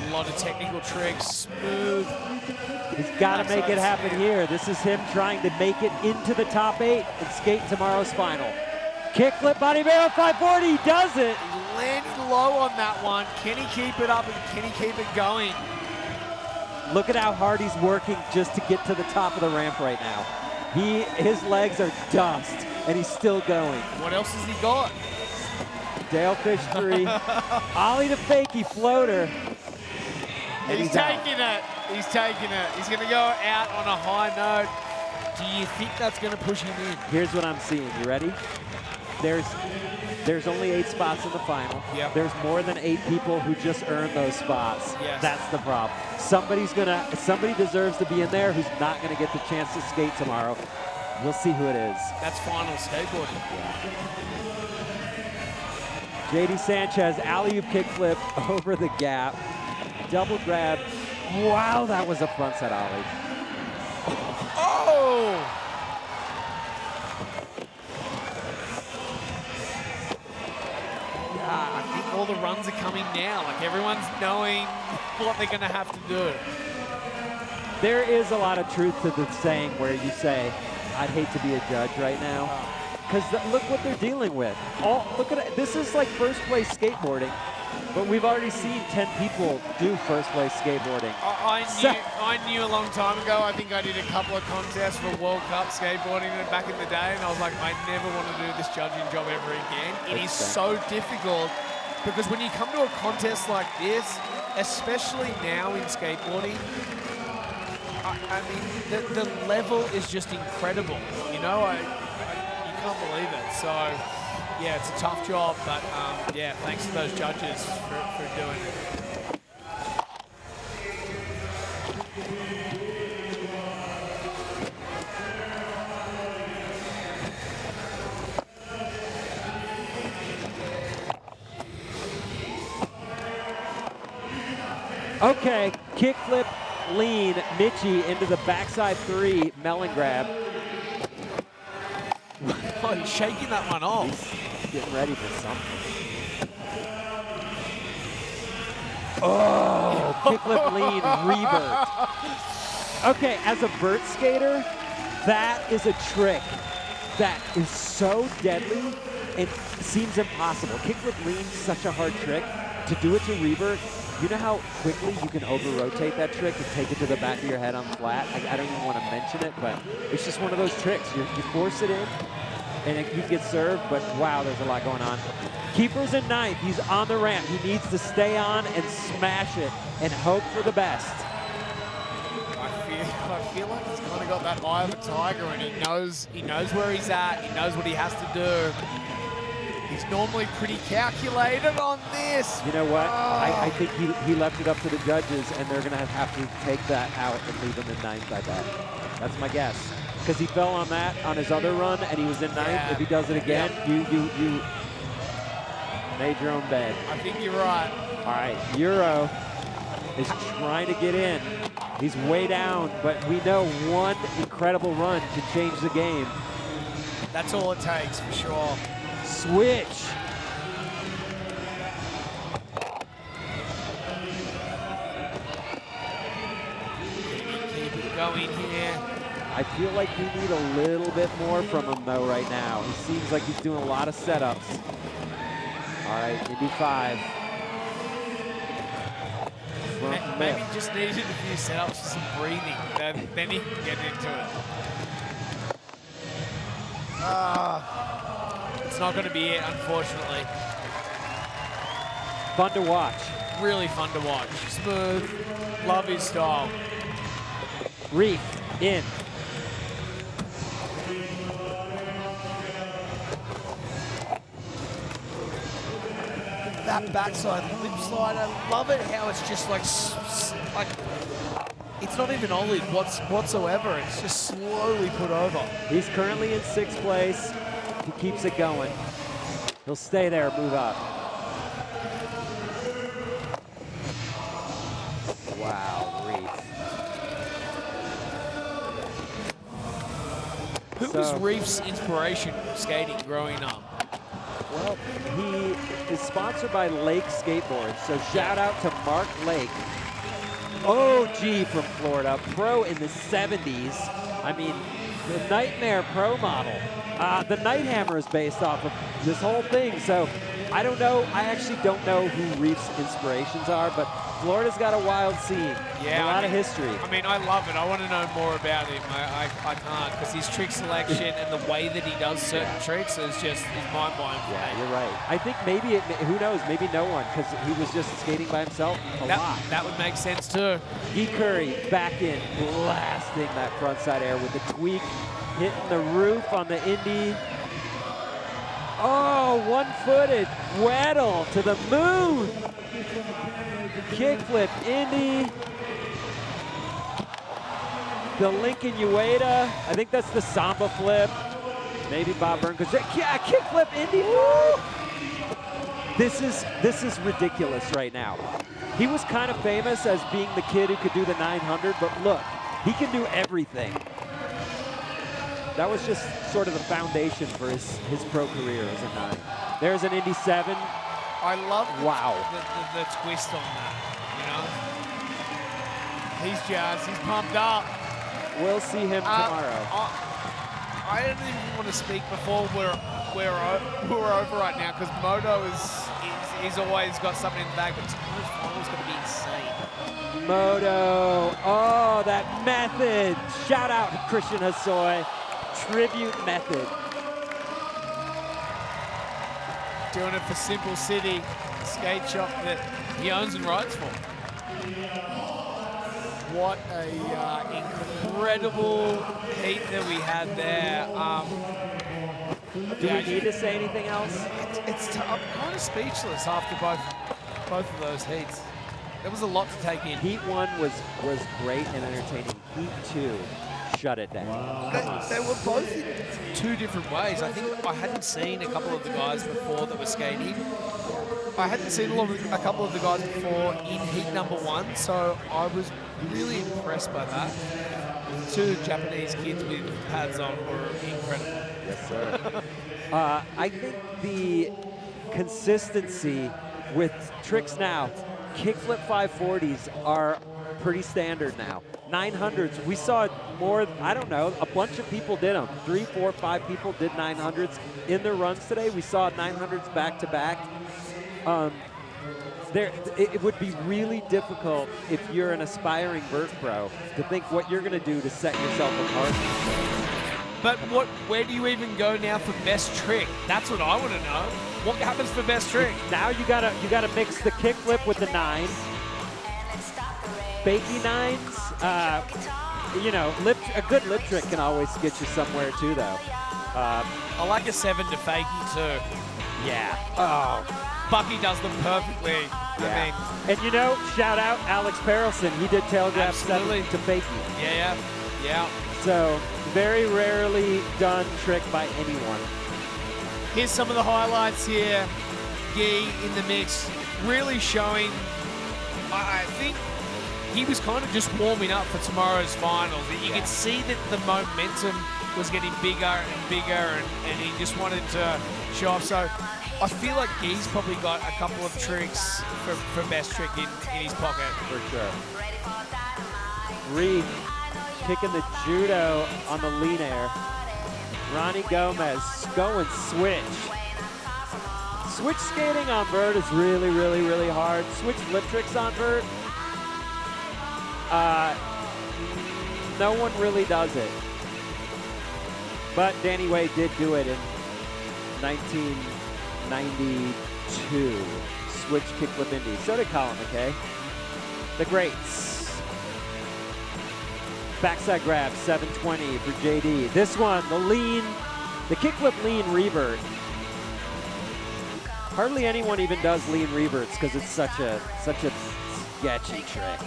A lot of technical tricks, smooth. He's got to make it happen here. This is him trying to make it into the top 8 and skate tomorrow's final. Kickflip body barrel 540, he does it. He landed low on that one. Can he keep it up and can he keep it going? Look at how hard he's working just to get to the top of the ramp right now. His legs are dust, and he's still going. What else has he got? Dalefish 3, ollie to fakie floater. And He's taking it. He's taking it. He's going to go out on a high note. Do you think that's going to push him in? Here's what I'm seeing. You ready? There's only 8 spots in the final. Yep. There's more than 8 people who just earned those spots. Yes. That's the problem. Somebody deserves to be in there who's not going to get the chance to skate tomorrow. We'll see who it is. That's final skateboarding. JD Sanchez, alley-oop kickflip over the gap. Double grab. Wow, that was a front set ollie. Oh! I think all the runs are coming now. Like everyone's knowing what they're going to have to do. There is a lot of truth to the saying where you say, I'd hate to be a judge right now. Because look what they're dealing with. Look at it. This is like first place skateboarding, but we've already seen 10 people do first place skateboarding. I knew a long time ago. I think I did a couple of contests for World Cup skateboarding back in the day, and I was like, I never want to do this judging job ever again. It is so difficult because when you come to a contest like this, especially now in skateboarding, I mean, the level is just incredible. You know, you can't believe it. So, yeah, it's a tough job, but yeah, thanks to those judges for doing it. Okay, kickflip, lean, Mitchie into the backside 3, melon grab. Oh, he's shaking that one off. He's getting ready for something. Oh, kickflip, lean, revert. Okay, as a vert skater, that is a trick that is so deadly and seems impossible. Kickflip, lean, such a hard trick. To do it to revert, you know how quickly you can over-rotate that trick and take it to the back of your head on flat? I don't even want to mention it, but it's just one of those tricks. You force it in, and you get served, but wow, there's a lot going on. Keefer's in 9th. He's on the ramp. He needs to stay on and smash it and hope for the best. I feel like he's kind of got that eye of a tiger, and he knows where he's at. He knows what he has to do. He's normally pretty calculated on this. You know what? I think he left it up to the judges, and they're going to have to take that out and leave him in 9th, I bet. That's my guess. Because he fell on that on his other run, and he was in 9th. Yeah. If he does it again, you made your own bed. I think you're right. All right, Yuro is trying to get in. He's way down, but we know one incredible run can change the game. That's all it takes, for sure. Switch. Keep it going here. I feel like we need a little bit more from him though right now. He seems like he's doing a lot of setups. All right, Indy 5. Maybe just needed a few setups for some breathing. Then he can get into it. It's not going to be it, unfortunately. Fun to watch. Really fun to watch. Smooth. Love his style. Reef in. That backside lip slide, I love it how it's just like it's not even ollied whatsoever. It's just slowly put over. He's currently in 6th place. He keeps it going. He'll stay there, move up. Wow, Reef. Who was Reef's inspiration skating growing up? Well, he is sponsored by Lake Skateboards, so shout out to Mark Lake. OG from Florida, pro in the 70s. I mean, the Nightmare Pro model. The Nighthammer is based off of this whole thing, so I don't know. I actually don't know who Reef's inspirations are, but Florida's got a wild scene. Yeah, a lot of history. I mean, I love it. I want to know more about him. I can't, because his trick selection and the way that he does certain tricks is just mind-blowing for Yeah, me. you're right. I think maybe, who knows, maybe no one, because he was just skating by himself a lot. That would make sense too. Khury back in, blasting that frontside air with the tweak, hitting the roof on the Indy. Oh, one-footed Weddle to the moon. Kickflip Indy. The Lincoln Ueda. I think that's the Samba flip. Maybe Bob Burnquist. Yeah, kickflip Indy. Woo! This is ridiculous right now. He was kind of famous as being the kid who could do the 900, but look, he can do everything. That was just sort of the foundation for his pro career as a 9. There's an Indy 7. I love the the twist on that, you know? He's jazzed, he's pumped up. We'll see him tomorrow. I don't even want to speak before we're over right now, because Moto he's always got something in the bag, but tomorrow's final is going to be insane. Moto, oh, that method. Shout out to Christian Hosoi. Tribute method. Doing it for Simple City, skate shop that he owns and rides for. What a incredible heat that we had there. Do we need to say anything else? I'm kind of speechless after both of those heats. There was a lot to take in. Heat 1 was great and entertaining. Heat 2, shut it down. Wow. They were both in 2 different ways. I think I hadn't seen a couple of the guys before that were skating. I hadn't seen a couple of the guys before in heat number 1, so I was really impressed by that. The 2 Japanese kids with pads on were incredible. Yes, sir. I think the consistency with tricks now, kickflip 540s are pretty standard now. 900s, we saw more, I don't know, a bunch of people did them. 3, 4, 5 people did 900s in their runs today. We saw 900s back to back. It would be really difficult if you're an aspiring vert pro to think what you're going to do to set yourself apart. But where do you even go now for best trick? That's what I want to know. What happens for best trick? Now you gotta mix the kickflip with the 9, fakey 9s. You know, a good lip trick can always get you somewhere too, though. I like a 7 to fakey too. Yeah. Oh. Bucky does them perfectly. Yeah. I mean, and you know, shout out Alex Perelson. He did telegraph 7 to fakey. Yeah. So very rarely done trick by anyone. Here's some of the highlights here. Gee in the mix, really showing. I think he was kind of just warming up for tomorrow's finals. You could see that the momentum was getting bigger and bigger, and he just wanted to show off. So I feel like Gee's probably got a couple of tricks for best trick in his pocket. For sure. Reef kicking the judo on the lean air. Ronnie Gomes going switch. Switch skating on vert is really, really, really hard. Switch lip tricks on vert, no one really does it. But Danny Way did do it in 1992. Switch kickflip Indy. So did Colin McKay. The greats. Backside grab, 720 for JD. This one, the kickflip lean revert. Hardly anyone even does lean reverts because it's such a sketchy trick.